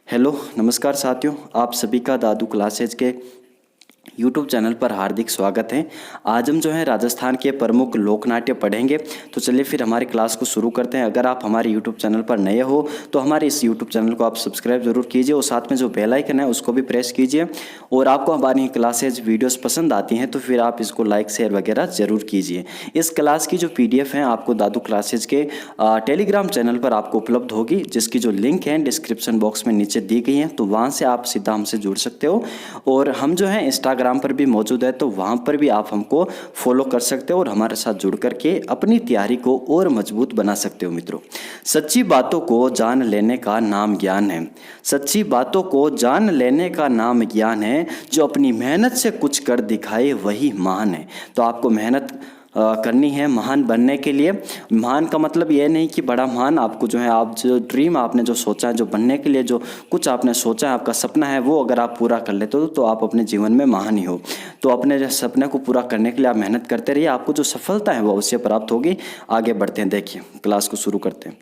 Hello नमस्कार साथियों, आप सभी का दादू क्लासेज के यूट्यूब चैनल पर हार्दिक स्वागत है। आज हम जो है राजस्थान के प्रमुख लोक नाट्य पढ़ेंगे। तो चलिए फिर हमारी क्लास को शुरू करते हैं। अगर आप हमारे यूट्यूब चैनल पर नए हो तो हमारे इस यूट्यूब चैनल को आप सब्सक्राइब जरूर कीजिए और साथ में जो बेल आइकन है उसको भी प्रेस कीजिए। और आपको हमारी क्लासेज वीडियोस पसंद आती हैं तो फिर आप इसको लाइक शेयर वगैरह ज़रूर कीजिए। इस क्लास की जो PDF है आपको दादू क्लासेज के टेलीग्राम चैनल पर आपको उपलब्ध होगी, जिसकी जो लिंक है डिस्क्रिप्शन बॉक्स में नीचे दी गई है, तो वहाँ से आप सीधा हमसे जुड़ सकते हो। और हम जो है इंस्टाग्राम पर भी मौजूद है, तो वहाँ पर भी आप हमको फॉलो कर सकते हो और हमारे साथ जुड़ करके अपनी तैयारी को और मजबूत बना सकते हो। मित्रों, सच्ची बातों को जान लेने का नाम ज्ञान है। सच्ची बातों को जान लेने का नाम ज्ञान है। जो अपनी मेहनत से कुछ कर दिखाए वही महान है। तो आपको मेहनत करनी है महान बनने के लिए। महान का मतलब ये नहीं कि बड़ा महान, आपको जो है आप जो ड्रीम आपने जो सोचा है, जो बनने के लिए जो कुछ आपने सोचा है, आपका सपना है, वो अगर आप पूरा कर लेते हो तो आप अपने जीवन में महान ही हो। तो अपने सपने को पूरा करने के लिए आप मेहनत करते रहिए, आपको जो सफलता है वो अवश्य प्राप्त होगी। आगे बढ़ते हैं, देखिए क्लास को शुरू करते हैं।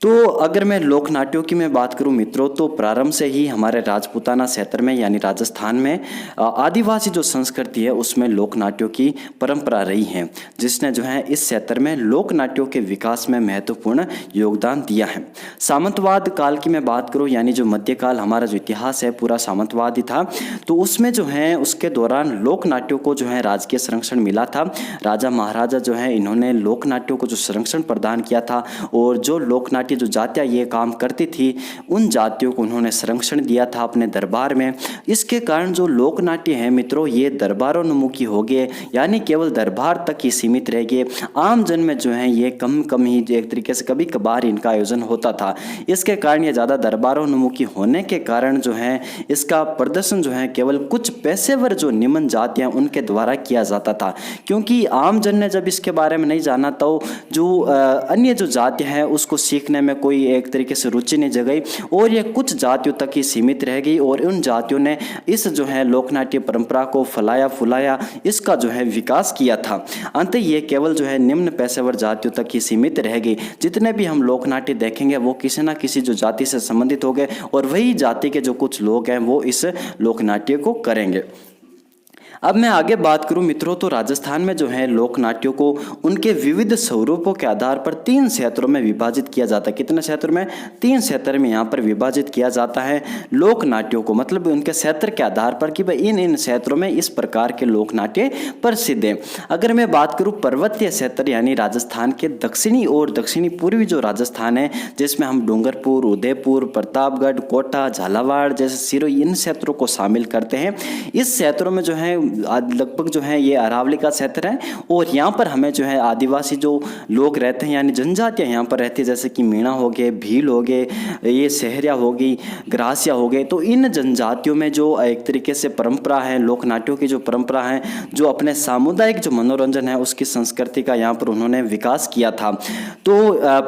तो अगर मैं लोक नाट्यों की मैं बात करूं मित्रों, तो प्रारंभ से ही हमारे राजपूताना क्षेत्र में यानी राजस्थान में आदिवासी जो संस्कृति है उसमें लोक नाट्यों की परंपरा रही है, जिसने जो है इस क्षेत्र में लोक नाट्यों के विकास में महत्वपूर्ण योगदान दिया है। सामंतवाद काल की मैं बात करूं, यानी जो मध्यकाल हमारा जो इतिहास है पूरा सामंतवादी था, तो उसमें जो है उसके दौरान लोक नाट्यों को जो है राजकीय संरक्षण मिला था। राजा महाराजा जो है इन्होंने लोक नाट्यों को जो संरक्षण प्रदान किया था, और जो लोक नाट्य जो जातियां ये काम करती थी उन जातियों को उन्होंने संरक्षण दिया था अपने दरबार में। इसके कारण जो लोक नाट्य है मित्रों ये दरबारोन्मुखी हो गए, यानी केवल दरबार तक ही सीमित रह गए। आम जन में जो है ये कम कम ही एक तरीके से कभी कभार इनका आयोजन होता था। इसके कारण ये ज़्यादा दरबारोन्मुखी होने के कारण जो है इसका प्रदर्शन जो है केवल कुछ पेशेवर जो निम्न जातियाँ उनके द्वारा किया जाता था, क्योंकि आम जन ने जब इसके बारे में नहीं जाना तो जो अन्य जो जातियाँ हैं उसको सीखने में कोई एक तरीके से रुचि नहीं जगाई, और ये कुछ जातियों तक ही सीमित रह गई। और उन जातियों ने इस जो है लोकनाट्य परंपरा को फलाया फुलाया, इसका जो है विकास किया था। अंत ये केवल जो है निम्न पेशेवर जातियों तक ही सीमित रह गई। जितने भी हम लोकनाट्य देखेंगे वो किसी ना किसी जो जाति से संबंधित हो गए, और वही जाति के जो कुछ लोग हैं वो इस लोकनाट्य को करेंगे। अब मैं आगे बात करूं मित्रों, तो राजस्थान में जो है लोक नाट्यों को उनके विविध स्वरूपों के आधार पर 3 क्षेत्रों में विभाजित किया जाता है। कितने क्षेत्र में? 3 क्षेत्र में यहाँ पर विभाजित किया जाता है लोक नाट्यों को, मतलब उनके क्षेत्र के आधार पर कि भाई इन क्षेत्रों में इस प्रकार के लोक नाट्य प्रसिद्ध हैं। अगर मैं बात करूँ पर्वतीय क्षेत्र यानी राजस्थान के दक्षिणी और दक्षिणी पूर्वी जो राजस्थान है, जिसमें हम डूंगरपुर, उदयपुर, प्रतापगढ़, कोटा, झालावाड़ जैसे सिरोही इन क्षेत्रों को शामिल करते हैं। इस क्षेत्रों में जो है लगभग जो है ये अरावली का क्षेत्र है, और यहाँ पर हमें जो है आदिवासी जो लोग रहते हैं यानी जनजातियाँ यहाँ पर रहती है, जैसे कि मीणा हो गए, भील हो गए, ये सहरिया हो गई, ग्रासिया हो गए। तो इन जनजातियों में जो एक तरीके से परंपरा है, लोक नाट्यों की जो परंपरा है, जो अपने सामुदायिक जो मनोरंजन है उसकी संस्कृति का यहाँ पर उन्होंने विकास किया था। तो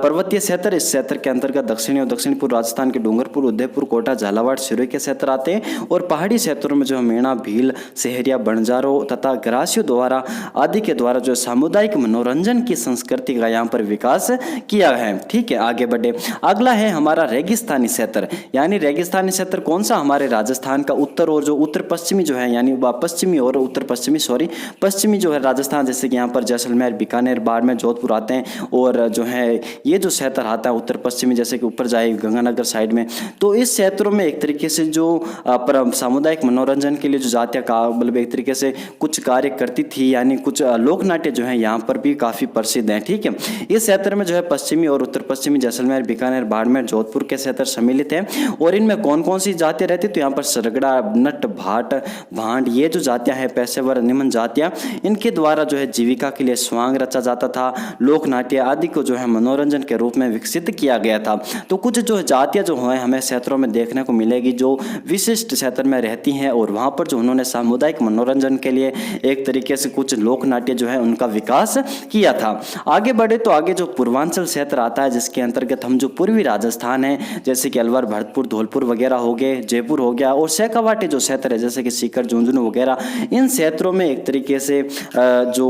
पर्वतीय क्षेत्र, इस क्षेत्र के अंतर्गत दक्षिणी और दक्षिणी पूर्व राजस्थान के डूंगरपुर, उदयपुर, कोटा, झालावाड़, सिरोही के क्षेत्र आते हैं। और पहाड़ी क्षेत्रों में जो मीणा, भील, सहरिया, बंजारों तथा ग्रासियों द्वारा आदि के द्वारा जो सामुदायिक मनोरंजन की संस्कृति का यहाँ पर विकास किया है। ठीक है, आगे बढ़े। अगला है हमारा रेगिस्तानी क्षेत्र, यानी रेगिस्तानी क्षेत्र कौन सा? हमारे राजस्थान का उत्तर और जो उत्तर पश्चिमी जो है, यानी पश्चिमी और उत्तर पश्चिमी पश्चिमी जो है राजस्थान, जैसे कि यहाँ पर जैसलमेर, बीकानेर, बाड़मेर, जोधपुर आते हैं। और जो है ये जो क्षेत्र आता है उत्तर पश्चिमी, जैसे कि ऊपर जाए गंगानगर साइड में, तो इस क्षेत्रों में एक तरीके से जो सामुदायिक मनोरंजन के लिए जो जातियाँ का मतलब एक तरीके से कुछ कार्य करती थी, यानी कुछ लोक नाट्य जो है यहाँ पर भी काफ़ी प्रसिद्ध हैं। ठीक है, इस क्षेत्र में जो है पश्चिमी और उत्तर पश्चिमी जैसलमेर, बीकानेर, बाड़मेर, जोधपुर के क्षेत्र सम्मिलित हैं। और इनमें कौन कौन सी जातियाँ रहती? तो यहाँ पर सरगड़ा, नट, भाट, भांड, ये जो जातियाँ हैं पेशेवर निम्न जातियाँ, इनके द्वारा जो है जीविका के लिए स्वांग रचा जाता था। लोक नाट्य आदि को जो है मनोरंजन के रूप में विकसित किया गया था। तो कुछ जो जातियाँ जो हैं हमें क्षेत्रों में देखने को मिलेगी जो विशिष्ट क्षेत्र में रहती हैं, और वहाँ पर जो उन्होंने सामुदायिक मनोरंजन के लिए एक तरीके से कुछ लोक नाट्य जो है उनका विकास किया था। आगे बढ़े तो आगे जो पूर्वांचल क्षेत्र आता है, जिसके अंतर्गत हम जो पूर्वी राजस्थान है, जैसे कि अलवर, भरतपुर, धौलपुर वगैरह हो गए, जयपुर हो गया, और शेखावाटी जो क्षेत्र है जैसे कि सीकर, झुंझुनू वगैरह, इन क्षेत्रों में एक तरीके से जो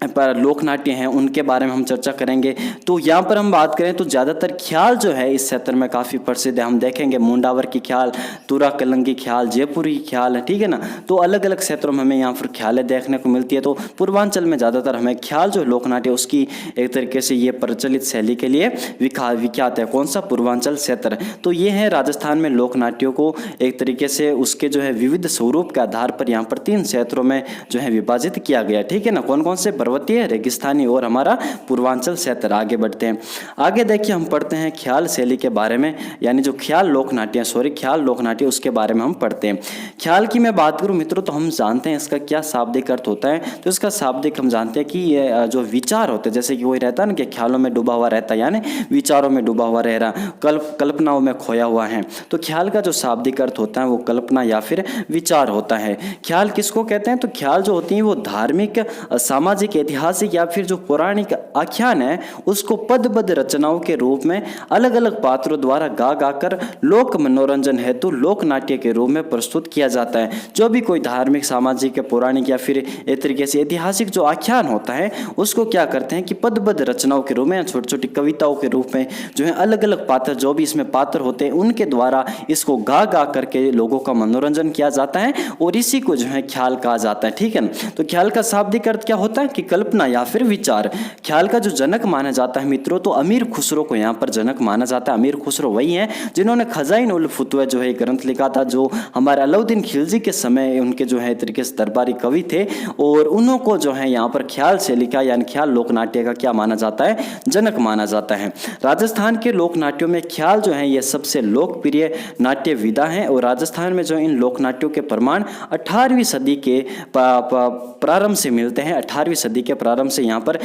पर लोक नाट्य हैं उनके बारे में हम चर्चा करेंगे। तो यहाँ पर हम बात करें तो ज़्यादातर ख्याल जो है इस क्षेत्र में काफ़ी प्रसिद्ध है। हम देखेंगे मुंडावर की ख्याल, तुरा कलंगी ख्याल, जयपुरी ख्याल है, ठीक है ना। तो अलग अलग क्षेत्रों में हमें यहाँ पर ख्यालें देखने को मिलती है। तो पूर्वांचल में ज़्यादातर हमें ख्याल जो लोक नाट्य उसकी एक तरीके से ये प्रचलित शैली के लिए विख्यात है। कौन सा? पूर्वांचल क्षेत्र। तो ये है राजस्थान में लोक नाट्यों को एक तरीके से उसके जो है विविध स्वरूप के आधार पर यहाँ पर 3 क्षेत्रों में जो है विभाजित किया गया, ठीक है ना। कौन कौन से? पर्वतीय, रेगिस्तानी और हमारा पूर्वांचल क्षेत्र। आगे बढ़ते हैं। आगे देखिए हम पढ़ते हैं ख्याल शैली के बारे में, यानी जो ख्याल लोक नाट्य ख्याल लोक नाट्य उसके बारे में हम पढ़ते हैं। ख्याल की मैं बात करूं मित्रों तो हम जानते हैं इसका क्या शाब्दिक अर्थ होता है। तो इसका शाब्दिक हम जानते हैं कि ये जो विचार होते हैं, जैसे कि कोई रहता है ना कि ख्यालों में डूबा हुआ रहता है, यानी विचारों में डूबा हुआ रह रहा, कल्पनाओं में खोया हुआ है। तो ख्याल का जो शाब्दिक अर्थ होता है वो कल्पना या फिर विचार होता है। ख्याल किसको कहते हैं? तो ख्याल जो होती है वो धार्मिक, सामाजिक, ऐतिहासिक या फिर जो पौराणिक आख्यान है उसको पदबद्ध रचनाओं के रूप में अलग अलग पात्रों द्वारा गा कर लोक मनोरंजन हेतु लोक नाट्य के रूप में प्रस्तुत किया जाता है। जो भी कोई धार्मिक, सामाजिक, पौराणिक या फिर एक तरीके से ऐतिहासिक जो आख्यान होता है उसको क्या करते हैं कि पदबद्ध रचनाओं के रूप में, छोटी छोटी कविताओं के रूप में जो है अलग अलग पात्र, जो भी इसमें पात्र होते हैं उनके द्वारा इसको गा करके लोगों का मनोरंजन किया जाता है और इसी को जो है ख्याल कहा जाता है, ठीक है ना। तो ख्याल का शाब्दिक अर्थ क्या होता है कि कल्पना या फिर विचार। ख्याल का जो जनक माना जाता है मित्रों तो अमीर खुसरो को यहाँ पर जनक माना जाता है। अमीर खुसरो वही है जिन्होंने खजाइन उल फुतवे जो है ग्रंथ लिखा था, जो हमारे अलाउद्दीन खिलजी के समय उनके जो है तरीके से दरबारी कवि थे और उन्हों को जो है यहाँ पर ख्याल से लिखा, यानी ख्याल लोक नाट्य का क्या माना जाता है? जनक माना जाता है। राजस्थान के लोक नाट्यों में ख्याल जो है ये सबसे लोकप्रिय नाट्य विधा है और राजस्थान में जो इन लोक नाट्यों के प्रमाण 18वीं सदी के प्रारंभ से मिलते हैं। 18वीं सदी के प्रारंभ से यहाँ पर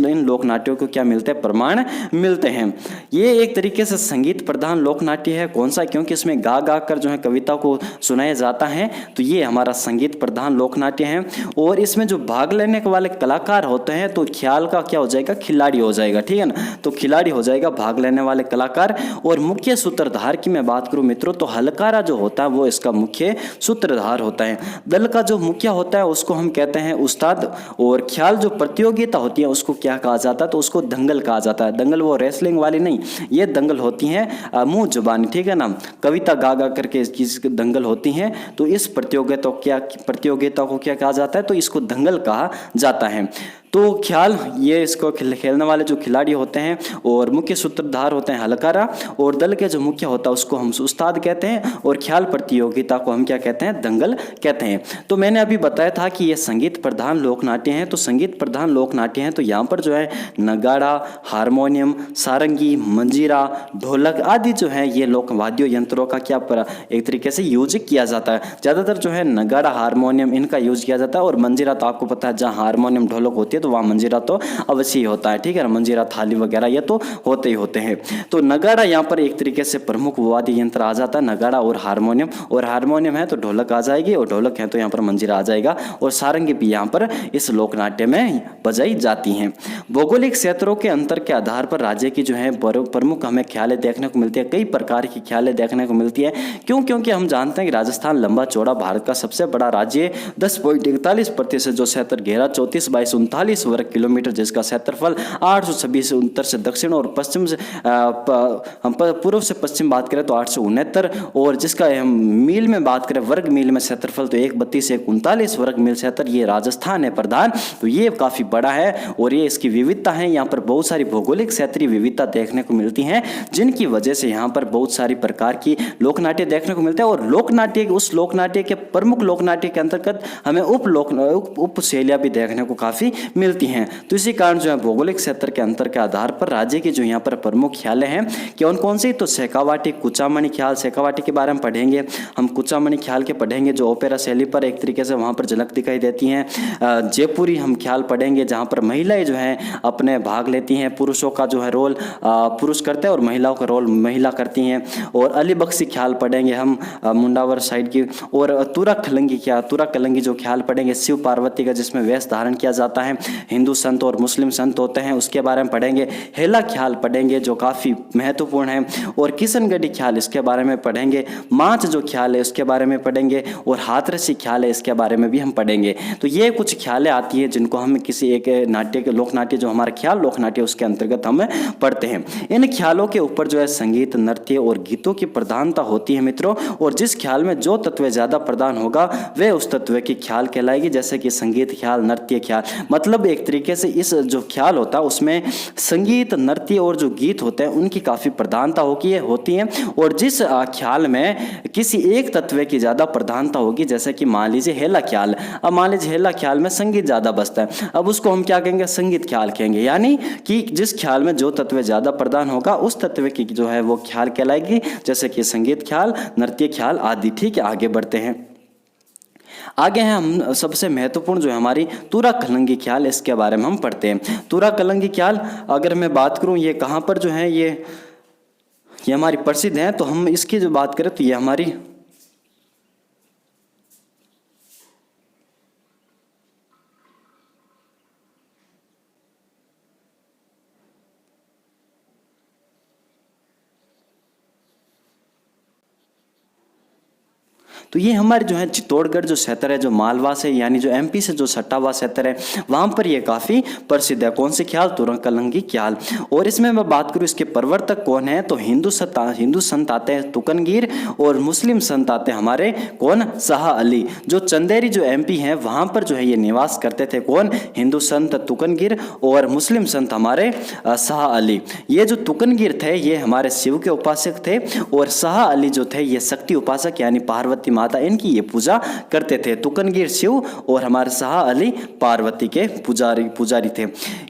इन लोक नाट्यों को क्या मिलते हैं? प्रमाण मिलते हैं। ये एक तरीके से संगीत प्रधान लोक नाट्य है। कौन सा? क्योंकि इसमें गा कर जो है कविता को सुनाया जाता है, तो ये हमारा संगीत प्रधान लोक नाट्य है। और इसमें जो भाग लेने के वाले कलाकार होते हैं तो ख्याल का क्या हो जाएगा? खिलाड़ी हो जाएगा, ठीक है ना। तो खिलाड़ी हो जाएगा भाग लेने वाले कलाकार। और मुख्य सूत्रधार की मैं बात करूं मित्रों तो हलकारा जो होता है वो इसका मुख्य सूत्रधार होता है। दल का जो मुखिया होता है उसको हम कहते हैं उस्ताद। और ख्याल जो प्रतियोगिता होती है उसको क्या कहा जाता है? तो उसको दंगल कहा जाता है। दंगल वो रेसलिंग वाली नहीं, ये दंगल होती है मुंह जुबानी, ठीक है ना। कविता गा करके चीज दंगल होती हैं। तो इस प्रतियोगिता को क्या कहा जाता है? तो इसको दंगल कहा जाता है। तो ख्याल ये इसको खेलने वाले जो खिलाड़ी होते हैं और मुख्य सूत्रधार होते हैं हलकारा, और दल के जो मुखिया होता है उसको हम उस्ताद कहते हैं, और ख्याल प्रतियोगिता को हम क्या कहते हैं? दंगल कहते हैं। तो मैंने अभी बताया था कि ये संगीत प्रधान लोक नाट्य हैं। तो संगीत प्रधान लोक नाट्य हैं तो यहाँ पर जो है नगाड़ा, हारमोनियम, सारंगी, मंजीरा, ढोलक आदि जो है ये लोक वाद्य यंत्रों का क्या एक तरीके से यूज किया जाता है। ज़्यादातर जो है नगाड़ा, हारमोनियम इनका यूज किया जाता है। और मंजीरा तो आपको पता है जहाँ हारमोनियम ढोलक होती है तो वहाँ मंजीरा तो अवश्य होता है, ठीक है ना। मंजीरा, थाली वगैरह ये तो होते ही होते हैं। तो नगाड़ा यहाँ पर एक तरीके से प्रमुख वाद्य यंत्र आ जाता है, नगाड़ा और हारमोनियम है तो ढोलक आ जाएगी, और ढोलक है तो यहाँ पर मंजीरा आ जाएगा, और सारंगी भी यहाँ पर इस लोकनाट्य में बजाई जाती हैं। भौगोलिक क्षेत्रों के अंतर के आधार पर राज्य की जो है प्रमुख हमें ख्यालें देखने को मिलती है। कई प्रकार की ख्यालें देखने को मिलती है। क्योंकि हम जानते हैं कि राजस्थान लंबा चौड़ा भारत का सबसे बड़ा राज्य 10.41% जो क्षेत्र घेरा 34 बाई 39 वर्ग किलोमीटर, जिसका क्षेत्रफल 826 उत्तर से दक्षिण और पश्चिम से पूर्व से पश्चिम बात करें तो 869, और जिसका हम मील में बात करें वर्ग मील में क्षेत्रफल तो 132 से 39 वर्ग मील क्षेत्र ये राजस्थान है प्रधान। तो ये काफ़ी बड़ा है और ये इसकी विविधता है। यहाँ पर बहुत सारी भौगोलिक क्षेत्रीय विविधता देखने को मिलती है, जिनकी वजह से यहाँ पर बहुत सारी प्रकार की लोकनाट्य देखने को मिलते हैं। और लोकनाट्य उस लोकनाट्य के प्रमुख लोकनाट्य के अंतर्गत हमें उप शैलियाँ भी देखने को काफ़ी मिलती हैं। तो इसी कारण जो है भौगोलिक क्षेत्र के अंतर के आधार पर राज्य की जो यहाँ पर प्रमुख ख्यालें हैं कौन सी, तो शेखावाटी, कुचामणि ख्याल। शेखावाटी के बारे में पढ़ेंगे हम, कुचामणि ख्याल के पढ़ेंगे जो ओपेरा शैली पर एक तरीके से वहाँ पर झलक दिखाई देती हैं। जयपुरी हम ख्याल पढ़ेंगे जहाँ पर महिलाएं जो हैं अपने भाग लेती हैं, पुरुषों का जो है रोल पुरुष करते हैं और महिलाओं का रोल महिला करती हैं। और अली बख्शी ख्याल पढ़ेंगे हम मुंडावर साइड की। और तुरा कलंगी जो ख्याल पढ़ेंगे शिव पार्वती का, जिसमें वेश धारण किया जाता है। हिंदू संत और मुस्लिम संत होते हैं उसके बारे में पढ़ेंगे। हेला ख्याल पढ़ेंगे जो काफ़ी महत्वपूर्ण है, और किशनगढ़ी ख्याल इसके बारे में पढ़ेंगे। माच जो ख्याल है उसके बारे में पढ़ेंगे, और हाथरसी ख्याल है इसके बारे में भी हम पढ़ेंगे। तो ये कुछ ख्यालें आती है जिनको हम किसी एक नाट्य के लोक नाट्य जो हमारा ख्याल लोक नाट्य उसके अंतर्गत हम पढ़ते हैं। इन ख्यालों के ऊपर जो है संगीत, नृत्य और गीतों की प्रधानता होती है मित्रों, और जिस ख्याल में जो तत्व ज़्यादा प्रधान होगा वह उस तत्व की ख्याल कहलाएगी। जैसे कि संगीत ख्याल, नृत्य ख्याल, मतलब एक तरीके से इस जो ख्याल होता है उसमें संगीत, नृत्य और जो गीत होते हैं उनकी काफ़ी प्रधानता होती है। और जिस ख्याल में किसी एक तत्व की ज़्यादा प्रधानता होगी, जैसे कि मान लीजिए हेला ख्याल, अब मान लीजिए हेला ख्याल में संगीत ज़्यादा बजता है, अब उसको हम क्या कहेंगे, संगीत ख्याल कहेंगे। यानी कि जिस ख्याल में जो तत्व ज़्यादा प्रधान होगा उस तत्व की जो है वो ख्याल कहलाएगी, जैसे कि संगीत ख्याल, नृत्य ख्याल आदि। ठीक है, आगे बढ़ते हैं। आगे हैं हम सबसे महत्वपूर्ण जो है हमारी तुरा कलंगी ख्याल, इसके बारे में हम पढ़ते हैं। तुरा कलंगी ख्याल अगर मैं बात करूं ये कहाँ पर जो है ये हमारी प्रसिद्ध है, तो हम इसकी जो बात करें तो ये हमारी तो ये हमारे जो है चित्तौड़गढ़ जो क्षेत्र है, जो मालवा से यानी जो एमपी से जो सटा हुआ क्षेत्र है वहाँ पर ये काफ़ी प्रसिद्ध है। कौन सी ख्याल, तुरा कलंगी ख्याल। और इसमें मैं बात करूँ इसके प्रवर्तक कौन है, तो हिंदू संत आते हैं तुकनगीर, और मुस्लिम संत आते हैं हमारे कौन, शाह अली। जो चंदेरी जो एमपी हैं वहाँ पर जो है ये निवास करते थे कौन, हिंदू संत तुकनगीर और मुस्लिम संत हमारे शाह अली। ये जो तुकनगीर थे ये हमारे शिव के उपासक थे, और शाह अली जो थे ये शक्ति उपासक यानी पार्वती माता इनकी ये पूजा करते थे। तुकनगीर शिव और हमारे शाह अली पार्वती के पुजारी थे।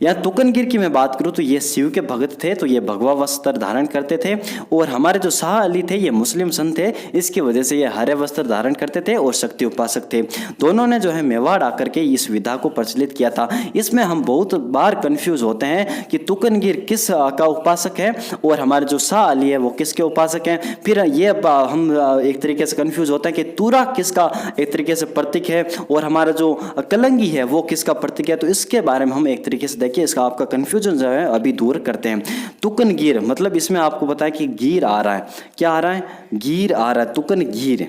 यहाँ तुकनगीर की मैं बात करूँ तो ये शिव के भक्त थे, तो ये भगवा वस्त्र धारण करते थे, और हमारे जो शाह अली थे ये मुस्लिम संत थे, इसकी वजह से ये हरे वस्त्र धारण करते थे और शक्ति उपासक थे। दोनों ने जो है मेवाड़ आकर के इस विधा को प्रचलित किया था। इसमें हम बहुत बार कंफ्यूज होते हैं कि तुकनगीर किस का उपासक है और हमारे जो शाह अली है वो किसके उपासक हैं। फिर ये हम एक तरीके से कंफ्यूज होते हैं कि तुरा किसका एक तरीके से प्रतीक है और हमारा जो कलंगी है वो किसका प्रतीक है। तो इसके बारे में हम एक तरीके से देखिए, इसका आपका कंफ्यूजन जो है अभी दूर करते हैं। तुकनगीर मतलब इसमें आपको पता है कि गीर आ रहा है, क्या आ रहा है, गीर आ रहा है, तुकनगीर,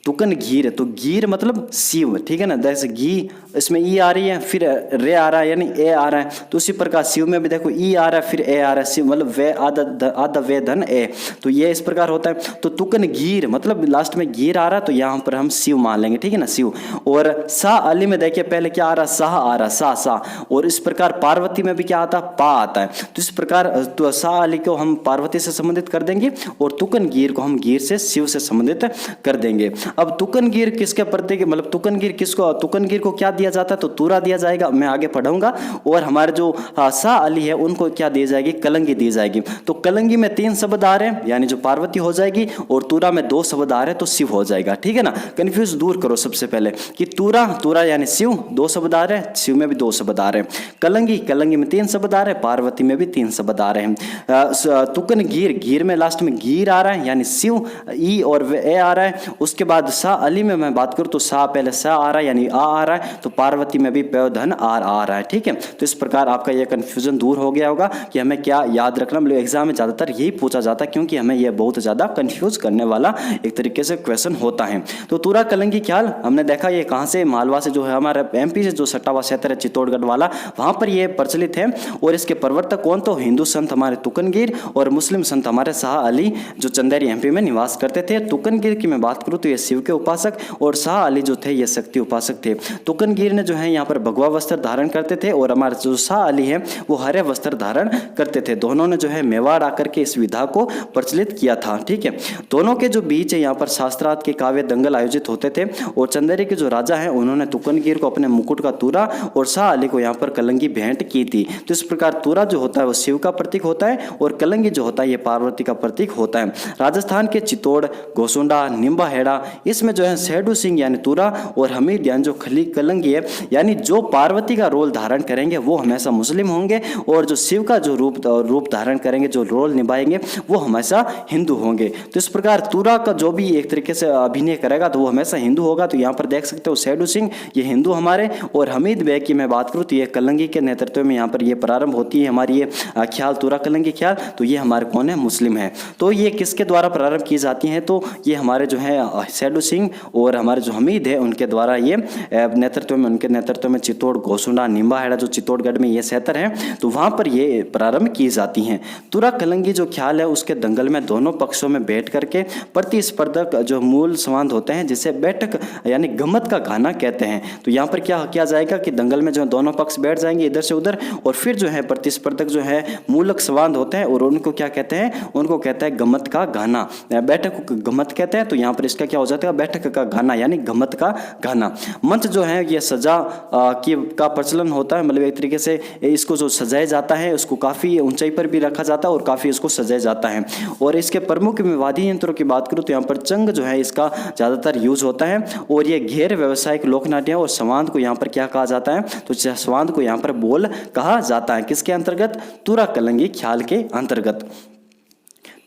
तुकनगीर। तो गीर मतलब शिव, ठीक है ना, जैसे घी इसमें ई आ रही है, फिर रे आ रहा है यानी ए आ रहा है, तो उसी प्रकार शिव में भी देखो ई आ रहा है फिर ए आ रहा है, शिव मतलब वे आधा वे धन ए, तो ये इस प्रकार होता है। तो तुकनगीर मतलब लास्ट में गीर आ रहा है, तो यहाँ पर हम शिव मान लेंगे, ठीक है ना, शिव। और शाह अली में देखिए पहले क्या आ रहा है, शाह आ रहा है, सा, और इस प्रकार पार्वती में भी क्या आता है, पा आता है। तो इस प्रकार तो शाह अली को हम पार्वती से संबंधित कर देंगे और तुकनगीर को हम गीर से शिव से संबंधित कर देंगे। अब तुकनगीर किसके प्रतीक, मतलब तुकनगीर किसको, तुकनगीर को क्या दिया जाता है, तो तुरा दिया जाएगा, मैं आगे पढ़ाऊंगा। और हमारे जो शाह अली है उनको क्या दी जाएगी, कलंगी दी जाएगी। तो कलंगी में 3 शब्द आ रहे हैं यानी जो पार्वती हो जाएगी, और तुरा में 2 शब्द आ रहे हैं तो शिव हो जाएगा, ठीक है ना। कंफ्यूज दूर करो सबसे पहले कि तुरा यानी शिव 2 शब्द आ रहे हैं, शिव में भी 2 शब्द आ रहे हैं। कलंगी में 3 शब्द आ रहे हैं, पार्वती में भी 3 शब्द आ रहे हैं। तुकनगीर, गीर में लास्ट में गीर आ रहा है यानी शिव, ई और ए आ रहा है। उसके बाद शाह अली में मैं बात करूं तो शाह पहले सा आ रहा है यानी आ रहा है, तो पार्वती में भी प धन आर आ रहा है, ठीक है। तो इस प्रकार आपका यह कंफ्यूजन दूर हो गया होगा कि हमें क्या याद रखना, मतलब एग्जाम में ज़्यादातर यही पूछा जाता है क्योंकि हमें यह बहुत ज़्यादा कंफ्यूज करने वाला एक तरीके से क्वेश्चन होता है। तो तुरा कलंगी ख्याल हमने देखा ये कहाँ से, मालवा से जो है हमारा एमपी से जो सटा हुआ क्षेत्र है चित्तौड़गढ़ वाला, वहाँ पर यह प्रचलित है। और इसके प्रवर्तक कौन, तो हिंदू संत हमारे तुकनगीर और मुस्लिम संत हमारे शाह अली जो चंदेरी एमपी में निवास करते थे। तुकनगीर की मैं बात करूँ तो ये शिव के उपासक और शाह अली जो थे ये शक्ति उपासक थे। तुकनगीर ने जो है यहाँ पर भगवा वस्त्र धारण करते थे और हमारे जो शाह अली हैं वो हरे वस्त्र धारण करते थे। दोनों ने जो है मेवाड़ आकर के इस विधा को प्रचलित किया था, ठीक है। दोनों के जो बीच है यहाँ पर शास्त्रार्थ के काव्य दंगल आयोजित होते थे और चंदेरी के जो राजा हैं उन्होंने तुकनगीर को अपने मुकुट का तुरा और शाह अली को यहाँ पर कलंगी भेंट की थी। तो इस प्रकार तुरा जो होता है वो शिव का प्रतीक होता है और कलंगी जो होता है ये पार्वती का प्रतीक होता है। राजस्थान के चित्तौड़, गोसुंडा, निम्बाहेड़ा इसमें जो है सैडू सिंह यानी तुरा और हमीद यानी जो खली कलंगी है, यानी जो पार्वती का रोल धारण करेंगे वो हमेशा मुस्लिम होंगे, और जो शिव का जो रूप धारण करेंगे, जो रोल निभाएंगे, वो हमेशा हिंदू होंगे। तो इस प्रकार तुरा का जो भी एक तरीके से अभिनय करेगा तो वो हमेशा हिंदू होगा। तो यहाँ पर देख सकते हो सैडू सिंह ये हिंदू हमारे, और हमीद बेग की मैं बात करूँ तो ये कलंगी के नेतृत्व में यहाँ पर ये प्रारंभ होती है हमारी ये ख्याल, तुरा कलंगी ख्याल। तो ये हमारे कौन है, मुस्लिम है। तो ये किसके द्वारा प्रारंभ की जाती हैं, तो ये हमारे जो है सैडू सिंह और हमारे जो हमीद है उनके द्वारा ये नेतृत्व में, उनके नेतृत्व में चित्तौड़, गोसुंडा, निम्बाहेड़ा जो चित्तौड़गढ़ में ये क्षेत्र है, तो वहाँ पर ये प्रारंभ की जाती हैं। तुरा कलंगी जो ख्याल है उसके दंगल में दोनों पक्षों में बैठ करके प्रतिस्पर्धक जो मूल संवाद होते हैं जिसे बैठक यानी गम्मत का गाना कहते हैं। तो यहाँ पर क्या किया जाएगा कि दंगल में जो है दोनों पक्ष बैठ जाएंगे इधर से उधर, और फिर जो है प्रतिस्पर्धक जो है मूलक संवाद होते हैं और उनको क्या कहते हैं, उनको कहता है गम्मत का गाना, बैठक को गम्मत कहते हैं। तो यहाँ पर इसका क्या हो जाता है, बैठक का गाना यानी गम्मत का गाना। मंच जो है ये सजा का प्रचलन होता है, मतलब एक तरीके से इसको जो सजाया जाता है उसको काफ़ी ऊंचाई पर भी रखा जाता है और काफ़ी इसको सजाया जाता है। और इसके प्रमुख वाद्य यंत्रों की बात करूँ तो यहाँ पर चंग जो है इसका ज़्यादातर यूज होता है, और ये गैर व्यावसायिक लोकनाट्य और संवाद को यहाँ पर क्या कहा जाता है, तो संवाद को यहाँ पर बोल कहा जाता है। किसके अंतर्गत, तुरा कलंगी ख्याल के अंतर्गत।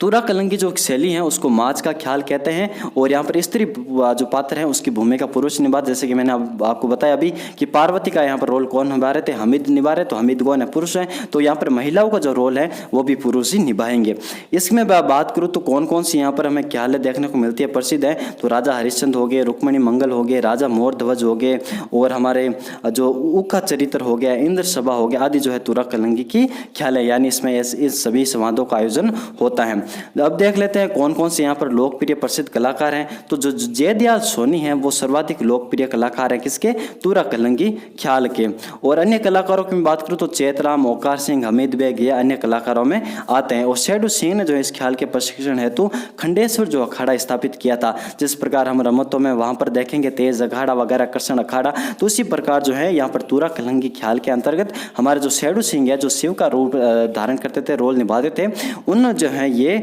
तुरा कलंगी जो शैली है उसको माच का ख्याल कहते हैं, और यहाँ पर स्त्री जो पात्र है उसकी भूमिका पुरुष निभा, जैसे कि मैंने आपको बताया अभी कि पार्वती का यहाँ पर रोल कौन निभा रहे थे, हमीद निभा रहे, तो हमीद कौन है, पुरुष है। तो यहाँ पर महिलाओं का जो रोल है वो भी पुरुष ही निभाएंगे। इसमें बात करूँ तो कौन कौन सी यहाँ पर हमें ख्याल देखने को मिलती है, प्रसिद्ध है, तो राजा हरिश्चंद्र हो गए, रुक्मणी मंगल हो गए, राजा मोरध्वज हो गए, और हमारे जो उका चरित्र हो गया, इंद्र सभा हो गया, आदि जो है तुरा कलंगी की ख्याल है, यानी इसमें इस सभी संवादों का आयोजन होता है। अब देख लेते हैं कौन कौन से यहाँ पर लोकप्रिय प्रसिद्ध कलाकार हैं। तो जो जयदयाल सोनी हैं वो सर्वाधिक लोकप्रिय कलाकार हैं किसके, तुरा कलंगी ख्याल के। और अन्य कलाकारों की बात करूँ तो चैतराम, ओकार सिंह, हमीद बेग ये अन्य कलाकारों में आते हैं। और सैडू सिंह ने जो इस ख्याल के प्रशिक्षण हेतु खंडेश्वर जो अखाड़ा स्थापित किया था, जिस प्रकार हम रमतों में वहाँ पर देखेंगे तेज अखाड़ा वगैरह, कृष्ण अखाड़ा, तो उसी प्रकार जो है यहाँ पर तुरा कलंगी ख्याल के अंतर्गत हमारे जो सैडू सिंह है जो शिव का रूप धारण करते थे, रोल निभाते थे, उन जो है ये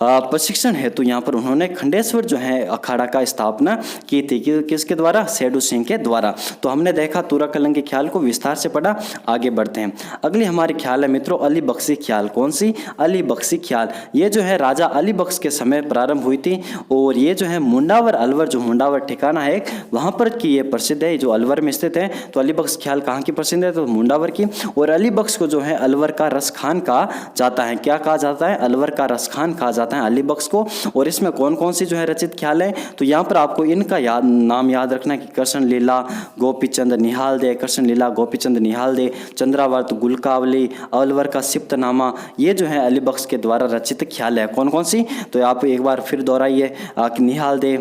प्रशिक्षण हेतु यहाँ पर उन्होंने खंडेश्वर जो है अखाड़ा का स्थापना की थी, किसके द्वारा, सैडू सिंह के द्वारा। तो हमने देखा तुरा कलंगी ख्याल को विस्तार से पढ़ा। आगे बढ़ते हैं, अगली हमारी ख्याल है मित्रों अली बख्शी ख्याल। कौन सी, अली बख्शी ख्याल। ये जो है राजा अली बख्श के समय प्रारंभ हुई थी, और ये जो है मुंडावर अलवर, जो मुंडावर ठिकाना है वहाँ पर की ये प्रसिद्ध है, जो अलवर में स्थित है। तो अली बख्श ख्याल कहाँ की प्रसिद्ध है, तो मुंडावर की। और अली बख्श को जो है अलवर का रसखान कहा जाता है, क्या कहा जाता है, अलवर का रसखान कहा जाता है अली बख्श को। और इसमें कौन कौन सी जो है रचित ख्याल है, तो यहाँ पर आपको इनका नाम याद रखना है कि कृष्ण लीला गोपीचंद निहाल दे, कृष्ण लीला गोपीचंद निहाल दे, चंद्रावर्त, गुलकावली, अलवर का सिप्तनामा, ये जो है अली बख्श के द्वारा रचित ख्याल है। कौन कौन सी, तो आप एक बार फिर दोहराइए, निहाल दे,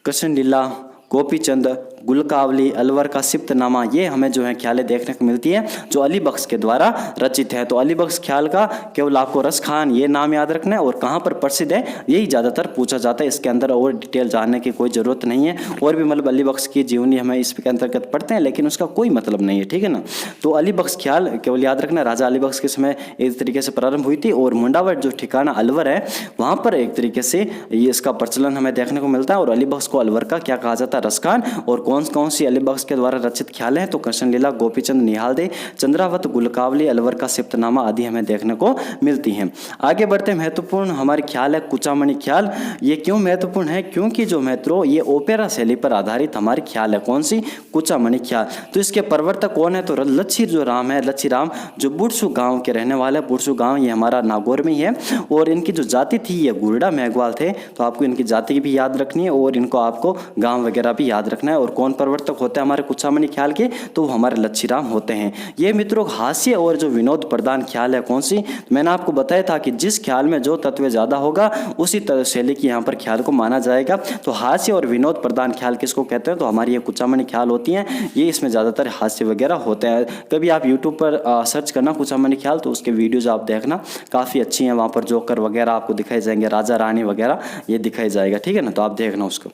कृष्ण लीला, गोपीचंद, गुलकावली, अलवर का सिप्तनामा, ये हमें जो है ख्यालें देखने को मिलती है जो अली बख्श के द्वारा रचित है। तो अली बख्श ख्याल का केवल आपको रसखान ये नाम याद रखना है, और कहाँ पर प्रसिद्ध है यही ज़्यादातर पूछा जाता है। इसके अंदर और डिटेल जानने की कोई ज़रूरत नहीं है, और भी मतलब अली बख्श की जीवनी हमें इसके अंतर्गत पढ़ते हैं लेकिन उसका कोई मतलब नहीं है, ठीक है ना। तो अली बख्श ख्याल केवल याद रखना, राजा अली बख्श के समय एक तरीके से प्रारंभ हुई थी, और मुंडावर जो ठिकाना अलवर है वहाँ पर एक तरीके से ये इसका प्रचलन हमें देखने को मिलता है। और अली बख्श को अलवर का क्या कहा जाता है, रसखान। और कौन कौन सी अली बख्श के द्वारा रचित ख्याल हैं, तो कृष्ण लीला, गोपीचंद निहाल दे, चंद्रावत, गुलकावली, अलवर का सिप्तनामा आदि हमें देखने को मिलती हैं। आगे बढ़ते महत्वपूर्ण हमारी ख्याल है कुचामणि ख्याल। ये क्यों महत्वपूर्ण है, क्योंकि जो मित्रों ये ओपेरा शैली पर आधारित हमारी ख्याल है। कौन सी, कुचामणि ख्याल। तो इसके प्रवर्तक कौन है, तो लच्छी जो राम है, लच्छी राम जो बुरसू गांव के रहने वाले। बुरसू गांव ये हमारा नागौर में ही है, और इनकी जो जाति थी ये गुरडा मेघवाल थे। तो आपको इनकी जाति भी याद रखनी है, और इनको आपको गाँव वगैरह भी याद रखना है। और कौन प्रवर्तक होते हैं हमारे कुचामणि ख्याल के, तो हमारे लच्छीराम होते हैं। ये मित्रों हास्य और जो विनोद प्रधान ख्याल है। कौन सी, मैंने आपको बताया था कि जिस ख्याल में जो तत्व ज्यादा होगा उसी शैली की यहाँ पर ख्याल को माना जाएगा। तो हास्य और विनोद प्रधान ख्याल किसको कहते हैं, तो हमारी ये कुचामणि ख्याल होती हैं। ये इसमें ज़्यादातर हास्य वगैरह होते हैं। कभी आप यूट्यूब पर सर्च करना कुचामणि ख्याल, तो उसके वीडियोज आप देखना, काफ़ी अच्छी हैं। वहाँ पर जोकर वगैरह आपको दिखाई जाएंगे, राजा रानी वगैरह ये दिखाई जाएगा, ठीक है ना। तो आप देखना उसको।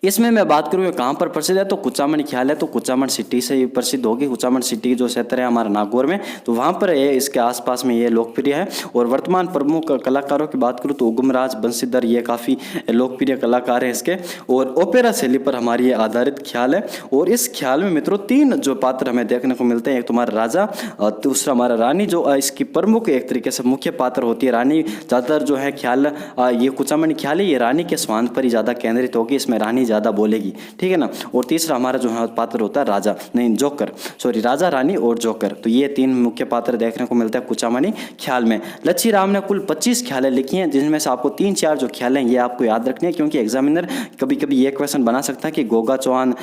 इसमें मैं बात करूँ कहाँ पर प्रसिद्ध है तो कुचामन ख्याल है, तो कुचामन सिटी से ये प्रसिद्ध होगी। कुचामन सिटी जो क्षेत्र है हमारा नागौर में, तो वहाँ पर ये इसके आसपास में ये लोकप्रिय है। और वर्तमान प्रमुख कलाकारों की बात करूँ तो उगमराज, बंशीधर, ये काफ़ी लोकप्रिय कलाकार हैं इसके। और ओपेरा शैली पर हमारी ये आधारित ख्याल है। और इस ख्याल में मित्रों 3 जो पात्र हमें देखने को मिलते हैं, एक तुम्हारा राजा और दूसरा हमारा रानी, जो इसकी प्रमुख एक तरीके से मुख्य पात्र होती है। रानी ज़्यादातर जो है ख्याल ये कुचामन ख्याल है ये रानी के स्वांत पर ही ज़्यादा केंद्रित होगी, इसमें रानी ज़्यादा बोलेगी, ठीक है ना। और तीसरा हमारा जो है पात्र होता है राजा, नहीं जोकर, सॉरी राजा, रानी और जोकर। तो ये 3 मुख्य पात्र देखने को मिलते हैं कुचामनी ख्याल में। लच्छी राम ने कुल 25 ख्यालें लिखी हैं, जिनमें से आपको 3-4 जो ख्याल हैं ये आपको याद रखनी है, क्योंकि एग्जामिनर कभी कभी ये क्वेश्चन बना सकता है कि गोगा चौहान,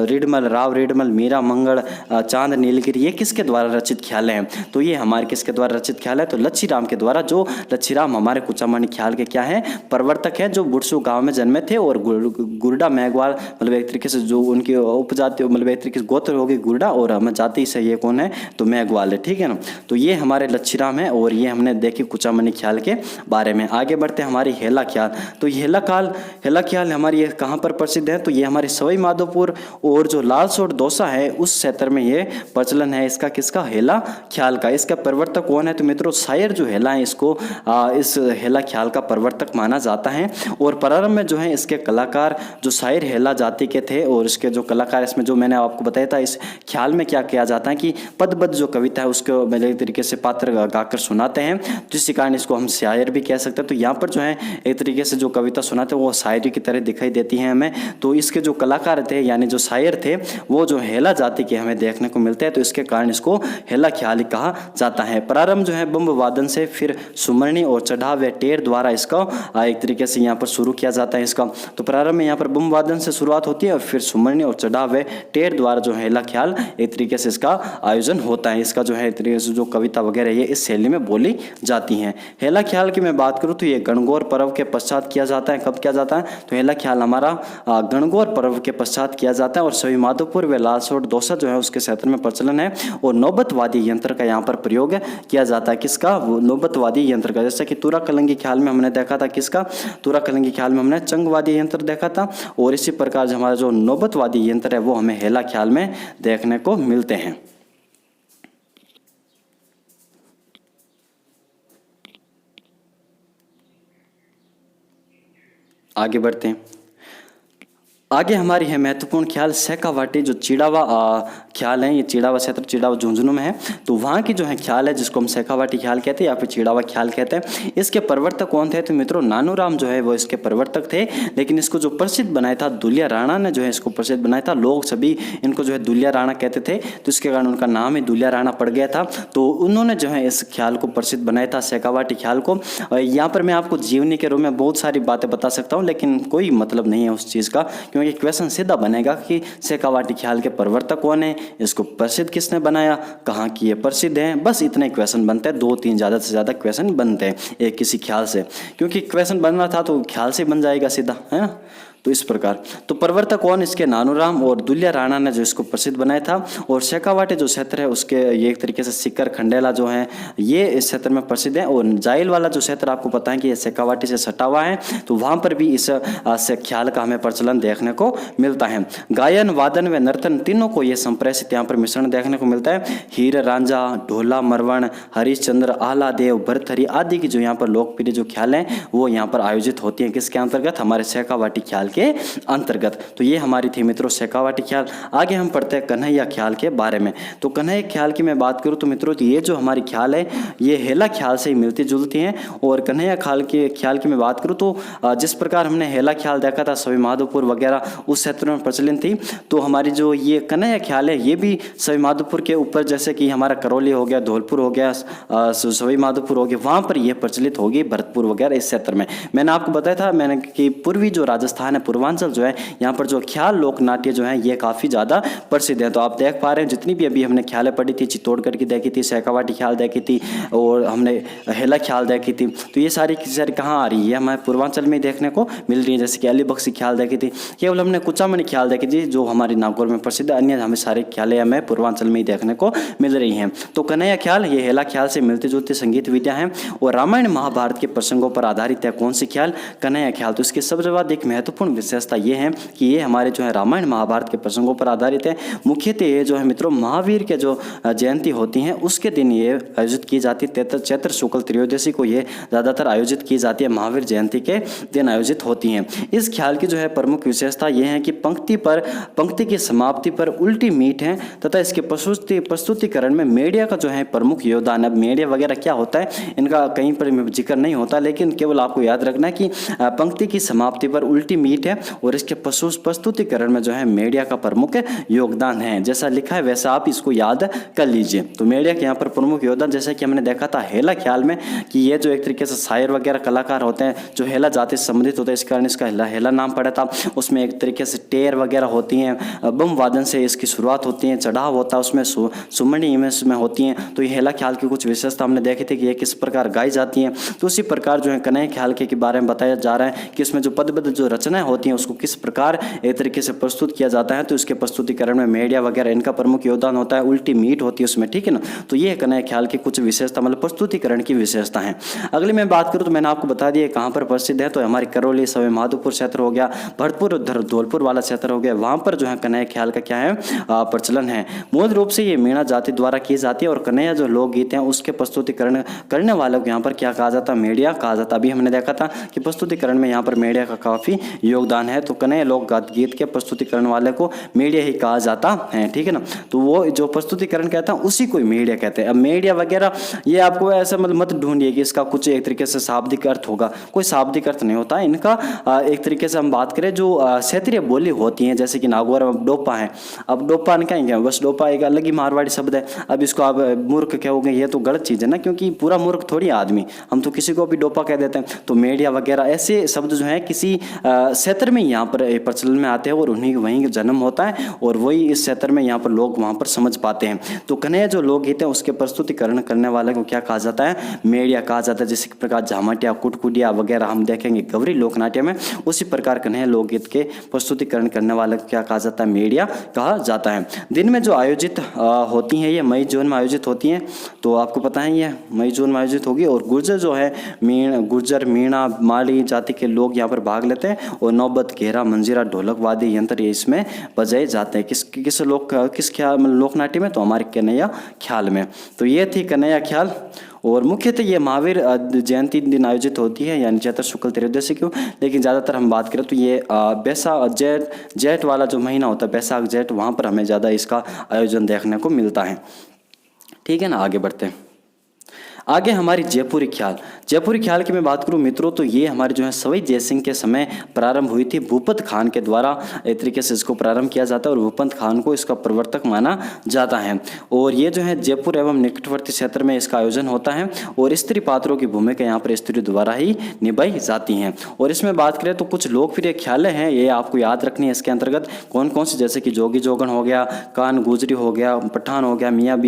रीडमल, राव रीडमल, मीरा मंगल, चांद नीलगिरी ये किसके द्वारा रचित ख्याल हैं। तो ये हमारे किसके द्वारा रचित ख्याल है, तो लच्छी राम के द्वारा। जो लच्छी राम हमारे कुचामनी ख्याल के क्या है, प्रवर्तक है, जो बुरसू गांव में जन्मे थे। और गुर्डा मेघवाल मतलब एक तरीके से जो उनकी उपजाति मतलब एक तरीके से गोत्र होगी गुर्डा, और हम जाति से ये कौन है तो मेघवाल है, ठीक है ना। तो ये हमारे लच्छी राम है। और ये हमने देखी कुचामनी ख्याल के बारे में। आगे बढ़ते हैं हमारी हेला ख्याल। तो हेला ख्याल हमारी ये कहाँ पर प्रसिद्ध है, तो ये हमारे सवाई माधोपुर और जो लालसोट दौसा है उस क्षेत्र में ये प्रचलन है इसका, किसका, हेला ख्याल का। इसका प्रवर्तक कौन है, तो मित्रों शायर जो हेला है इसको इस हेला ख्याल का प्रवर्तक माना जाता है। और प्रारंभ में जो है इसके कलाकार जो शायर हेला जाति के थे, और इसके जो कलाकार, इसमें जो मैंने आपको बताया था इस ख्याल में क्या किया जाता है कि पदबद्ध जो कविता है उसको मेरे तरीके से पात्र गाकर सुनाते हैं, जिस कारण इसको हम शायर भी कह सकते हैं। तो यहाँ पर जो है एक तरीके से जो कविता सुनाते हैं वो शायरी की तरह दिखाई देती है हमें। तो इसके जो कलाकार थे यानी जो शायर थे वो जो हेला जाति के हमें देखने को मिलते हैं, तो इसके कारण इसको हेला ख्याल कहा जाता है। प्रारंभ जो है बम्ब वादन से, फिर सुमरनी और चढ़ाव व टेर द्वारा इसका एक तरीके से यहाँ पर शुरू किया जाता है इसका। तो प्रारंभ में यहाँ पर बम्ब वादन से शुरुआत होती है, और फिर सुमरनी और चढ़ाव व टेर द्वारा जो हेला ख्याल एक तरीके से इसका आयोजन होता है। इसका जो है एक तरीके से जो कविता वगैरह ये इस शैली में बोली जाती हैं। हेला ख्याल की मैं बात करूँ तो ये गणगौर पर्व के पश्चात किया जाता है। कब किया जाता है, तो हेला ख्याल हमारा गणगौर पर्व के पश्चात किया जाता है। और सभी माधोपुर व लालसोट दौसा जो है उसके क्षेत्र में प्रचलन है। और नौबतवादी यंत्र का यहाँ पर प्रयोग किया जाता है, किसका, वो नौबतवादी यंत्र का। जैसे कि तुरा कलंगी ख्याल में हमने देखा था, किसका, तुरा कलंगी ख्याल में हमने चंगवादी यंत्र देखा था। और इसी प्रकार जो हमारा जो नौबतवादी यंत्र है वो हमें हेला ख्याल में देखने को मिलते हैं। आगे बढ़ते हैं। आगे हमारी है महत्वपूर्ण ख्याल शेखावाटी, जो चिड़ावा ख्याल है। ये चिड़ावा क्षेत्र चिड़ावा झुंझुनू में है, तो वहाँ की जो है ख्याल है जिसको हम शेखावाटी ख्याल कहते हैं या फिर चिड़ावा ख्याल कहते हैं। इसके प्रवर्तक कौन थे, तो मित्रों नानूराम जो है वो इसके प्रवर्तक थे। लेकिन इसको जो प्रसिद्ध बनाया था दुलिया राणा ने जो है इसको प्रसिद्ध बनाया था। लोग सभी इनको जो है दुलिया राणा कहते थे, तो इसके कारण उनका नाम ही दुलिया राणा पड़ गया था। तो उन्होंने जो है इस ख्याल को प्रसिद्ध बनाया था, शेखावाटी ख्याल को। यहाँ पर मैं आपको जीवनी के रूप में बहुत सारी बातें बता सकता हूँ, लेकिन कोई मतलब नहीं है उस चीज़ का, क्योंकि क्वेश्चन सीधा बनेगा कि शेखावाटी ख्याल के प्रवर्तक कौन है, इसको प्रसिद्ध किसने बनाया, कहाँ की ये प्रसिद्ध है। बस इतने क्वेश्चन बनते हैं, 2-3 ज़्यादा से ज़्यादा क्वेश्चन बनते हैं एक किसी ख्याल से, क्योंकि क्वेश्चन बनना था तो ख्याल से बन जाएगा सीधा, है ना। तो इस प्रकार तो प्रवर्तक कौन, इसके नानूराम और दुलिया राणा ने जो इसको प्रसिद्ध बनाया था। और शेखावाटी जो क्षेत्र है उसके ये एक तरीके से सिक्कर खंडेला जो है ये इस क्षेत्र में प्रसिद्ध है। और जाइल वाला जो क्षेत्र आपको पता है कि ये शेखावाटी से सटा हुआ है, तो वहाँ पर भी इस ख्याल का हमें प्रचलन देखने को मिलता है। गायन, वादन व नर्तन तीनों को ये संप्रेषित यहाँ पर मिश्रण देखने को मिलता है। हीर रांझा, ढोला मरवण, हरिश्चंद्र, आलादेव, भरथरी आदि की जो यहाँ पर लोकप्रिय जो ख्याल हैं वो यहाँ पर आयोजित होती हैं, किसके अंतर्गत, हमारे शेखावाटी ख्याल के अंतर्गत। तो ये हमारी थी मित्रों शेखावाटी ख्याल। आगे हम पढ़ते हैं कन्हैया ख्याल के बारे में। तो कन्हैया ख्याल की मैं बात करूं तो मित्रों ये जो हमारी ख्याल है ये हेला ख्याल से ही मिलती जुलती हैं। और कन्हैया ख्याल की मैं बात करूं तो जिस प्रकार हमने हेला ख्याल देखा था सभी माधोपुर वगैरह उस क्षेत्र में प्रचलित थी, तो हमारी जो ये कन्हैया ख्याल है ये भी सभी माधोपुर के ऊपर, जैसे कि हमारा करौली हो गया, धौलपुर हो गया, सभी माधोपुर हो गया, वहाँ पर यह प्रचलित होगी, भरतपुर वगैरह इस क्षेत्र में। मैंने आपको बताया था कि पूर्वी जो राजस्थान है, पूर्वांचल जो है, यहाँ पर जो ख्याल लोक नाट्य जो है ये काफ़ी ज़्यादा प्रसिद्ध है। तो आप देख पा रहे हैं जितनी भी अभी हमने ख्यालें पढ़ी थी, चित्तौड़गढ़ की देखी थी, शेखावाटी ख्याल देखी थी, और हमने हेला ख्याल देखी थी, तो ये सारी की सारी कहाँ आ रही है, हमारे पूर्वांचल में देखने को मिल रही है। जैसे कि अलीबख्शी ख्याल देखी थी, केवल हमने कुचामनी ख्याल देखी थी जो हमारी नागौर में प्रसिद्ध है, अन्य हमें सारे ख्यालें हमें पूर्वांचल में ही देखने को मिल रही हैं। तो कन्हैया ख्याल ये हेला ख्याल से मिलती जुलती संगीत विद्या है और रामायण महाभारत के प्रसंगों पर आधारित है। कौन सी ख्याल, कन्हैया ख्याल। तो इसके सबसे अधिक महत्वपूर्ण महत्वपूर्ण विशेषता ये है कि ये हमारे जो है रामायण महाभारत के प्रसंगों पर आधारित है। मुख्यतः ये जो है मित्रों महावीर के जो जयंती होती हैं उसके दिन ये आयोजित की जाती है। चैत्र शुक्ल त्रयोदशी को ये ज़्यादातर आयोजित की जाती है, महावीर जयंती के दिन आयोजित होती हैं। इस ख्याल की जो है प्रमुख विशेषता ये है कि पंक्ति की समाप्ति पर उल्टी मीट है तथा इसके प्रस्तुतिकरण में मीडिया का जो है प्रमुख योगदान है। अब मीडिया वगैरह क्या होता है इनका कहीं पर जिक्र नहीं होता, लेकिन केवल आपको याद रखना है कि पंक्ति की समाप्ति पर उल्टी मीट है और इसके प्रस्तुतिकरण में जो है मीडिया का प्रमुख योगदान है। जैसा लिखा है वैसा आप इसको याद कर लीजिए। तो मीडिया के यहाँ पर प्रमुख योगदान जैसे कि हमने देखा था हेला ख्याल में कि ये जो एक तरीके से शायर वगैरह कलाकार होते हैं जो हेला जाति से संबंधित होते हैं, इस कारण इसका हेला नाम पड़ा था। उसमें एक तरीके से टेर वगैरह होती हैं, बम वादन से इसकी शुरुआत होती है, चढ़ाव होता है, उसमें सुमनी में होती हैं। तो ये हेला ख्याल की कुछ विशेषता हमने देखी थी कि ये किस प्रकार गाई जाती हैं। तो उसी प्रकार जो है कन्हैया ख्याल के बारे में बताया जा रहा है कि इसमें जो पदबद्ध जो रचनाएं होती हैं उसको किस प्रकार एक तरीके से प्रस्तुत किया जाता है। तो इसके प्रस्तुतिकरण में मीडिया वगैरह इनका प्रमुख योगदान होता है, उल्टी मीट होती है उसमें, ठीक है ना। तो ये कन्हैया ख्याल की कुछ विशेषता मतलब प्रस्तुतिकरण की विशेषता है। अगली मैं बात करूँ तो मैंने आपको बता दिया कहाँ पर प्रसिद्ध है, तो हमारे करौली सवाई माधोपुर क्षेत्र हो गया, भरतपुर धौलपुर वाला क्षेत्र हो गया, वहाँ पर जो है कन्हैया ख्याल का क्या है प्रचलन है। मूल रूप से ये मीणा जाति द्वारा की जाती है और कन्हैया जो लोकगीत हैं उसके प्रस्तुतिकरण करने वालों को यहाँ पर क्या कहा जाता है, मीडिया कहा जाता है। अभी हमने देखा था कि प्रस्तुतिकरण में यहाँ पर मीडिया का काफ़ी योगदान है। तो कन्हैया लोक गीत के प्रस्तुतिकरण वाले को मीडिया ही कहा जाता है, ठीक है ना। तो वो जो प्रस्तुतिकरण कहता है उसी को मीडिया कहते हैं। अब मीडिया वगैरह ये आपको ऐसा मतलब मत ढूंढिए कि इसका कुछ एक तरीके से शाब्दिक अर्थ होगा, कोई शाब्दिक अर्थ नहीं होता इनका। एक तरीके से हम बात करें जो क्षेत्रीय बोली होती हैं जैसे कि नागौर में डोपा है। अब डोपा ने कहेंगे बस डोपा एक अलग ही मारवाड़ी शब्द है। अब इसको आप मूर्ख कहोगे ये तो गलत चीज़ है ना, क्योंकि पूरा मूर्ख थोड़ी आदमी, हम तो किसी को भी डोपा कह देते हैं। तो मीडिया वगैरह ऐसे शब्द जो है किसी क्षेत्र में यहाँ पर प्रचलन में आते हैं और उन्हीं वहीं जन्म होता है और वही इस क्षेत्र में यहाँ पर लोग वहाँ पर समझ पाते हैं। तो कन्हैया जो लोकगीत है उसके प्रस्तुतिकरण करने वाले को क्या कहा जाता है, मीडिया कहा जाता है। जिस प्रकार झामटिया कुटकुटिया वगैरह हम देखेंगे गौरी लोकनाट्य में, उसी प्रकार कन्हैया लोकगीत के प्रस्तुतिकरण करने वाले को क्या कहा जाता है, मीडिया कहा जाता है। दिन में जो आयोजित होती हैं ये मई जून में आयोजित होती हैं, तो आपको पता है ये मई जून में आयोजित होगी। और गुर्जर जो है गुर्जर मीणा माली जाति के लोग यहाँ पर भाग लेते हैं और नौबत घेरा मंजीरा ढोलक वाद्य यंत्र ये इसमें बजाए जाते हैं। किस ख्याल लोकनाट्य में, तो हमारे कन्हैया ख्याल में। तो ये थी कन्हैया ख्याल और मुख्यतः ये महावीर जयंती दिन आयोजित होती है यानी चैत्र शुक्ल त्रयोदशी को। लेकिन ज़्यादातर हम बात करें तो ये बैसाख जेठ वाला जो महीना होता है बैसाख जेठ, वहाँ पर हमें ज़्यादा इसका आयोजन देखने को मिलता है, ठीक है ना। आगे बढ़ते हैं। आगे हमारी जयपुरी ख्याल की मैं बात करूं मित्रों तो ये हमारे जो है सवाई जयसिंह के समय प्रारंभ हुई थी। भूपत खान के द्वारा एक तरीके से इसको प्रारंभ किया जाता है और भूपत खान को इसका प्रवर्तक माना जाता है। और ये जो है जयपुर एवं निकटवर्ती क्षेत्र में इसका आयोजन होता है और स्त्री पात्रों की भूमिका यहाँ पर स्त्री द्वारा ही निभाई जाती हैं। और इसमें बात करें तो कुछ लोकप्रिय ख्यालें हैं, ये आपको याद रखनी है। इसके अंतर्गत कौन कौन से, जैसे कि जोगी जोगन हो गया, कान गुजरी हो गया, पठान हो गया, मियाँ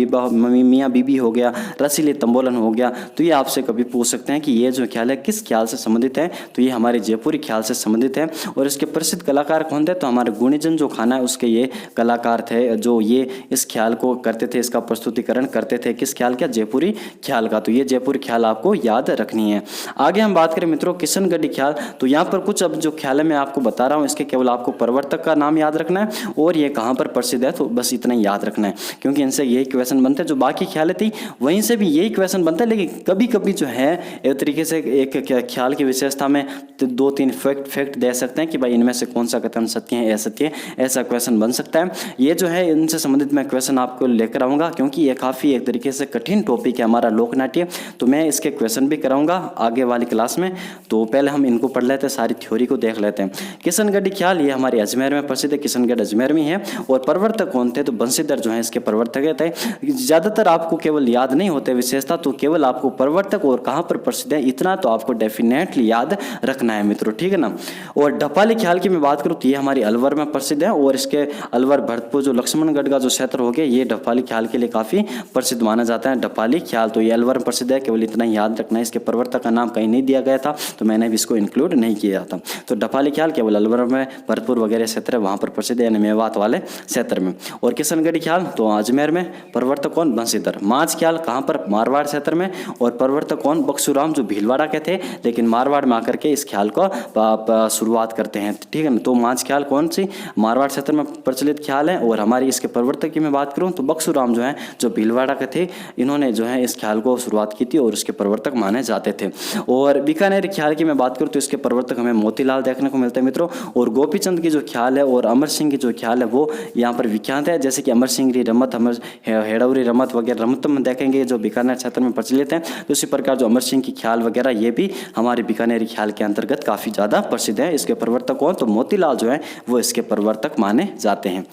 बीबी हो गया, रसीले तंबोलन हो गया। तो ये आपसे कभी पूछ सकते हैं कि ये जो ख्याल है किस ख्याल से संबंधित है, तो ये हमारे जयपुरी ख्याल से संबंधित है। और इसके प्रसिद्ध कलाकार कौन थे, तो हमारे गुणीजन जो खाना है उसके ये कलाकार थे जो ये इस ख्याल को करते थे, इसका प्रस्तुतिकरण करते थे। किस ख्याल का, जयपुरी ख्याल का। तो ये जयपुरी ख्याल आपको याद रखनी है। आगे हम बात करें मित्रों किशनगढ़ी ख्याल, तो यहाँ पर कुछ अब जो ख्याल है मैं आपको बता रहा हूँ इसके केवल आपको प्रवर्तक का नाम याद रखना है और ये कहाँ पर प्रसिद्ध है, तो बस इतना ही याद रखना है, क्योंकि इनसे यही क्वेश्चन बनते हैं। जो बाकी ख्याल थी वहीं से भी यही क्वेश्चन बनता है, लेकिन कभी कभी जो है एक तरीके से एक ख्याल की विशेषता में तो 2-3 फैक्ट दे सकते हैं कि भाई इनमें से कौन सा कथन सत्य है, असत्य है, ऐसा क्वेश्चन बन सकता है। ये जो है इनसे संबंधित मैं क्वेश्चन आपको लेकर आऊँगा, क्योंकि ये काफ़ी एक तरीके से कठिन टॉपिक है हमारा लोकनाट्य, तो मैं इसके क्वेश्चन भी कराऊंगा आगे वाली क्लास में। तो पहले हम इनको पढ़ लेते हैं, सारी थ्योरी को देख लेते हैं। किशनगढ़ी ख्याल ये हमारे अजमेर में प्रसिद्ध है, किशनगढ़ अजमेर में है। और प्रवर्तक कौन थे, तो बंशीधर जो है इसके प्रवर्तक थे। ज़्यादातर आपको केवल याद नहीं होते विशेषता, तो केवल आपको प्रवर्तक और कहाँ पर प्रसिद्ध है इतना तो आपको डेफिनेटली याद रखना है मित्रों, ठीक है ना। और ढपाली ख्याल की मैं बात करूँ तो ये हमारी अलवर में प्रसिद्ध है और इसके अलवर भरतपुर जो लक्ष्मणगढ़ का जो क्षेत्र हो गया ये ढपाली ख्याल के लिए काफ़ी प्रसिद्ध माना जाता है। ढपाली ख्याल तो ये अलवर में प्रसिद्ध है, केवल इतना ही याद रखना है। इसके प्रवर्तक का नाम कहीं नहीं दिया गया था तो मैंने भी इसको इंक्लूड नहीं किया था। तो ढपाली ख्याल केवल अलवर में, भरतपुर वगैरह क्षेत्र है वहाँ पर प्रसिद्ध है, यानी मेवात वाले क्षेत्र में। और किशनगढ़ी ख्याल तो अजमेर में, प्रवर्तक कौन, बंशीधर। माछ ख्याल कहाँ पर, मारवाड़ क्षेत्र क्षेत्र में, और प्रवर्तक कौन, बक्सूराम, जो भीलवाड़ा के थे लेकिन मारवाड़ में आकर के इस ख्याल को शुरुआत करते हैं। ठीक है ना। तो मांझ ख्याल कौन सी, मारवाड़ क्षेत्र में प्रचलित ख्याल है, और हमारी इसके प्रवर्तक की मैं बात करूं तो बक्सूराम जो है, जो भीलवाड़ा के थे, इन्होंने जो है इस ख्याल को शुरुआत की थी और इसके प्रवर्तक माने जाते थे। और बीकानेर ख्याल की मैं बात करूं तो इसके प्रवर्तक हमें मोतीलाल देखने को मिलते हैं मित्रों। और गोपीचंद की जो ख्याल है और अमर सिंह की जो ख्याल है वो यहाँ पर विख्यात है। जैसे कि अमर सिंह री रमत, अमर हेड़ौरी रमत वगैरह रमत में देखेंगे जो बीकानेर क्षेत्र में प्रचलित हैं। तो इसी प्रकार जो अमर सिंह की ख्याल वगैरह ये भी हमारे बीकानेरी ख्याल के अंतर्गत काफ़ी ज़्यादा प्रसिद्ध है। इसके प्रवर्तक कौन, तो मोतीलाल जो है वो इसके प्रवर्तक माने जाते हैं।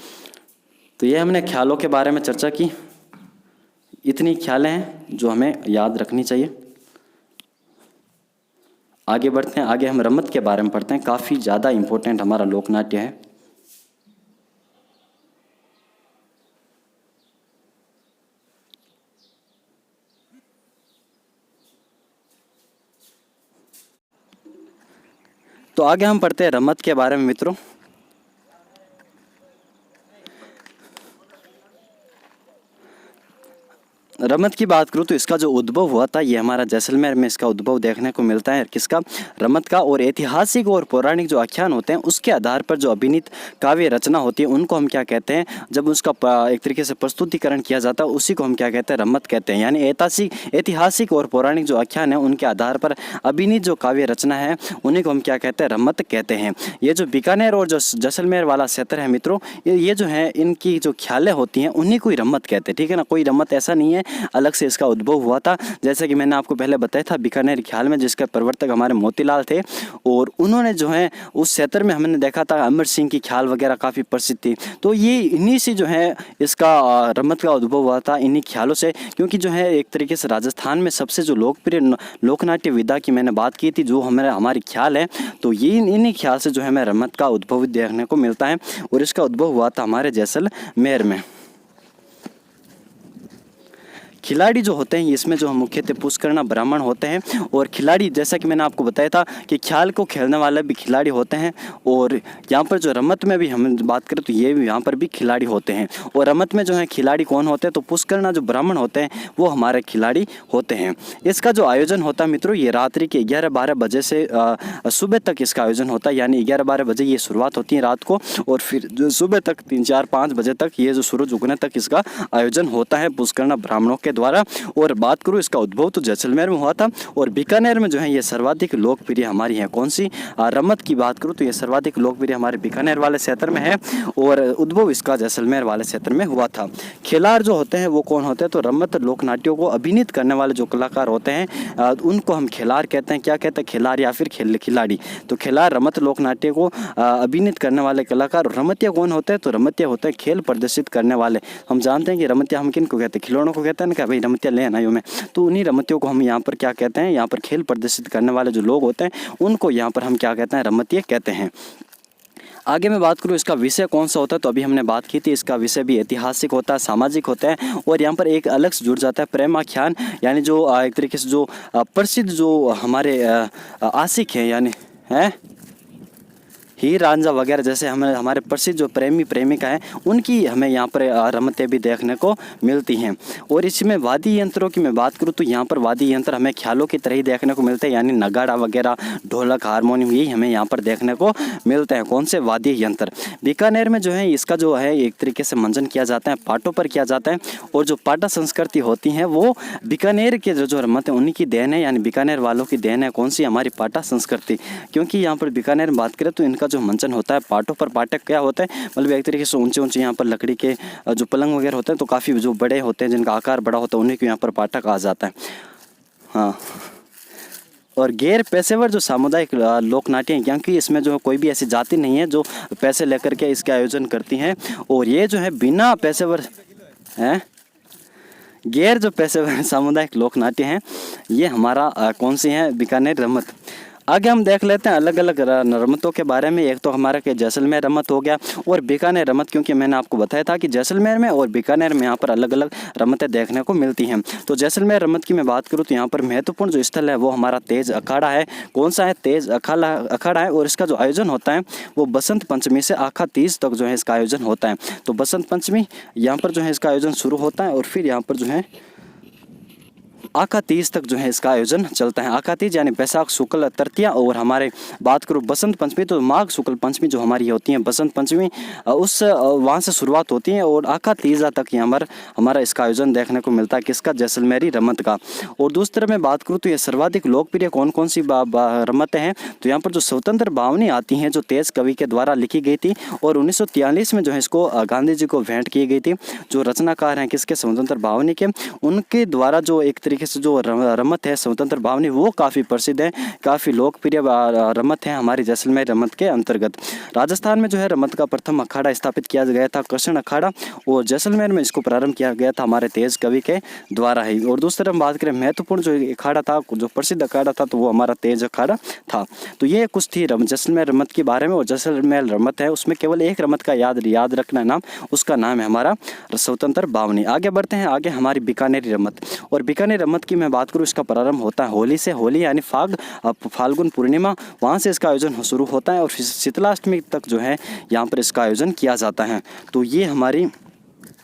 तो ये हमने ख्यालों के बारे में चर्चा की। इतनी ख्यालें हैं जो हमें याद रखनी चाहिए। आगे बढ़ते हैं, आगे हम रमत के बारे में पढ़ते हैं। काफ़ी ज़्यादा इम्पोर्टेंट हमारा लोकनाट्य है। तो आगे हम पढ़ते हैं रमत के बारे में मित्रों। रमत की बात करूँ तो इसका जो उद्भव हुआ था ये हमारा जैसलमेर में इसका उद्भव देखने को मिलता है। किसका, रमत का। और ऐतिहासिक और पौराणिक जो आख्यान होते हैं उसके आधार पर जो अभिनीत काव्य रचना होती है उनको हम क्या कहते हैं, जब उसका एक तरीके से प्रस्तुतिकरण किया जाता है उसी को हम क्या कहते हैं, रमत कहते हैं। यानी ऐतिहासिक और पौराणिक जो आख्यान है उनके आधार पर अभिनीत जो काव्य रचना है उन्हीं को हम क्या कहते हैं, रमत कहते हैं। ये जो बीकानेर और जो जैसलमेर वाला क्षेत्र है मित्रों, ये जो है इनकी जो ख्यालें होती हैं उन्हीं को ही रमत कहते हैं। ठीक है ना। कोई रमत ऐसा नहीं है अलग से इसका उद्भव हुआ था। जैसे कि मैंने आपको पहले बताया था बीकानेर ख्याल में जिसके प्रवर्तक हमारे मोतीलाल थे, और उन्होंने जो है उस क्षेत्र में हमने देखा था अमर सिंह की ख्याल वगैरह काफ़ी प्रसिद्ध थी। तो ये इन्हीं से जो है इसका रमत का उद्भव हुआ था, इन्हीं ख्यालों से। क्योंकि जो है एक तरीके से राजस्थान में सबसे जो लोकप्रिय लोकनाट्य विधा की मैंने बात की थी, जो हमारी ख्याल है, तो ये इन्हीं ख्याल से जो है हमें रमत का उद्भव देखने को मिलता है। और इसका उद्भव हुआ था हमारे जैसलमेर में। खिलाड़ी जो होते हैं इसमें जो मुख्यतः पुष्करणा ब्राह्मण होते हैं। और खिलाड़ी जैसा कि मैंने आपको बताया था कि ख्याल को खेलने वाले भी खिलाड़ी होते हैं। और यहाँ पर जो रमत में भी हम बात करें तो ये भी यहाँ पर भी खिलाड़ी होते हैं। और रमत में जो है खिलाड़ी कौन होते हैं, तो पुष्करणा जो ब्राह्मण होते हैं वो हमारे खिलाड़ी होते हैं। इसका जो आयोजन होता है मित्रों ये रात्रि के 11-12 बजे से सुबह तक इसका आयोजन होता है। यानी 11-12 बजे ये शुरुआत होती है रात को, और फिर जो सुबह तक 3-4-5 बजे तक ये जो सूरज उगने तक इसका आयोजन होता है पुष्करणा ब्राह्मणों के द्वारा। और बात करूँ इसका उद्भव तो जैसलमेर में हुआ था। और बीकानेर में जो है ये सर्वाधिक लोकप्रिय हमारी है कौन सी, रमत की बात करूँ तो ये सर्वाधिक लोकप्रिय हमारे बीकानेर वाले क्षेत्र में है, और उद्भव इसका जैसलमेर वाले क्षेत्र में हुआ था। खिलाड़ जो होते हैं वो कौन होते हैं, तो रमत लोकनाट्यों को अभिनीत करने वाले जो कलाकार होते हैं उनको हम खिलाड़ कहते हैं। क्या कहते हैं, खिलाड़ या फिर खिलाड़ी। तो खिलाड़ रमत लोकनाट्य को अभिनीत करने वाले कलाकार। रमतिया कौन होते हैं, तो रमतिया होते हैं खेल प्रदर्शित करने वाले। हम जानते हैं कि रमतिया हम किन को कहते हैं, खिलौनों को कहते हैं ना, क्या भाई रमतिया ले आना में। तो उन्हीं रमतियों को हम यहाँ पर क्या कहते हैं, यहाँ पर खेल प्रदर्शित करने वाले जो लोग होते हैं उनको यहाँ पर हम क्या कहते हैं, रमतिया कहते हैं। आगे मैं बात करूँ इसका विषय कौन सा होता है, तो अभी हमने बात की थी इसका विषय भी ऐतिहासिक होता है, सामाजिक होता है। और यहाँ पर एक अलग से जुड़ जाता है प्रेमाख्यान, यानी जो एक तरीके से जो प्रसिद्ध जो हमारे आशिक हैं, यानी है हीर रांझा वगैरह जैसे हमारे प्रसिद्ध जो प्रेमी प्रेमिका हैं उनकी हमें यहाँ पर रमतें भी देखने को मिलती हैं। और इसमें वाद्य यंत्रों की मैं बात करूँ तो यहाँ पर वाद्य यंत्र हमें ख्यालों की तरह ही देखने को मिलते हैं। यानी नगाड़ा वगैरह, ढोलक, हारमोनियम, यही हमें यहाँ पर देखने को मिलते हैं। कौन से वाद्य यंत्र। बीकानेर में जो है इसका जो है एक तरीके से मंजन किया जाता है, पाटों पर किया जाता है। और जो पाटा संस्कृति होती है वो बीकानेर के जो रमत है उन्हीं की देन है, यानी बीकानेर वालों की देन है। कौन सी, हमारी पाटा संस्कृति। क्योंकि यहाँ पर बीकानेर में बात करें तो इनका जो मंचन होता है पाटों पर। पाटक क्या होता है, मतलब एक तरीके से ऊंचे ऊंचे यहाँ पर लकड़ी के जो पलंग वगैरह होते हैं तो काफ़ी जो बड़े होते हैं जिनका आकार बड़ा होता है उन्हीं को यहाँ पर पाटक आ जाता है। हाँ, और गैर पेशेवर जो सामुदायिक लोकनाट्य हैं, क्योंकि इसमें जो है कोई भी ऐसी जाति नहीं है जो पैसे लेकर के इसके आयोजन करती हैं। और ये जो है बिना पेशेवर हैं, गैर जो पेशेवर सामुदायिक लोकनाट्य हैं ये हमारा कौन सी है, बीकानेर रमत। आगे हम देख लेते हैं अलग अलग रमतों के बारे में। एक तो हमारा के जैसलमेर रमत हो गया और बीकानेर रमत, क्योंकि मैंने आपको बताया था कि जैसलमेर में और बीकानेर में यहाँ पर अलग अलग रमतें देखने को मिलती हैं। तो जैसलमेर रमत की मैं बात करूँ तो यहाँ पर महत्वपूर्ण जो स्थल है वो हमारा तेज अखाड़ा है। कौन सा है, तेज अखाड़ा है। और इसका जो आयोजन होता है वो बसंत पंचमी से आखा तीज तक जो है इसका आयोजन होता है। तो बसंत पंचमी यहाँ पर जो है इसका आयोजन शुरू होता है और फिर यहाँ पर जो है आका तीज तक जो है इसका आयोजन चलता है। आका तीज यानी बैसाख शुक्ल तृतीया, और हमारे बात करूँ बसंत पंचमी तो माघ शुक्ल पंचमी जो हमारी होती है बसंत पंचमी, उस वहाँ से शुरुआत होती है और आका तीजा तक यहाँ पर हमारा इसका आयोजन देखने को मिलता है। किसका? जैसलमेरी रमत का। और दूसरी तरफ मैं बात करूँ तो ये सर्वाधिक लोकप्रिय कौन कौन सी रमतें हैं, तो यहाँ पर जो स्वतंत्र भावनी आती हैं जो तेज कवि के द्वारा लिखी गई थी और 1943 में जो है इसको गांधी जी को भेंट की गई थी। जो रचनाकार हैं किसके? स्वतंत्र भावनी के, उनके द्वारा जो एक तरीके से जो रमत है स्वतंत्र भावनी वो काफ़ी प्रसिद्ध है, काफ़ी लोकप्रिय रमत है हमारी जैसलमेर रमत के अंतर्गत। राजस्थान में जो है रमत का प्रथम अखाड़ा स्थापित किया गया था कृष्ण अखाड़ा, और जैसलमेर में इसको प्रारंभ किया गया था हमारे तेज कवि के द्वारा ही। और दूसरी तरफ बात करें महत्वपूर्ण जो अखाड़ा था, जो प्रसिद्ध अखाड़ा था, तो वो हमारा तेज अखाड़ा था। तो ये कुछ थी जैसलमेर रमत के बारे में। और जैसलमेर रमत है उसमें केवल एक रमत का याद रखना नाम, उसका नाम है हमारा स्वतंत्र भावनी। आगे बढ़ते हैं, आगे हमारी बीकानेरी रमत। और बीकानेर रमत की मैं बात करूँ, इसका प्रारंभ होता है होली से। होली यानी फाल्गुन पूर्णिमा, वहाँ से इसका आयोजन शुरू होता है और फिर शीतलाष्टमी तक जो है यहाँ पर इसका आयोजन किया जाता है। तो ये हमारी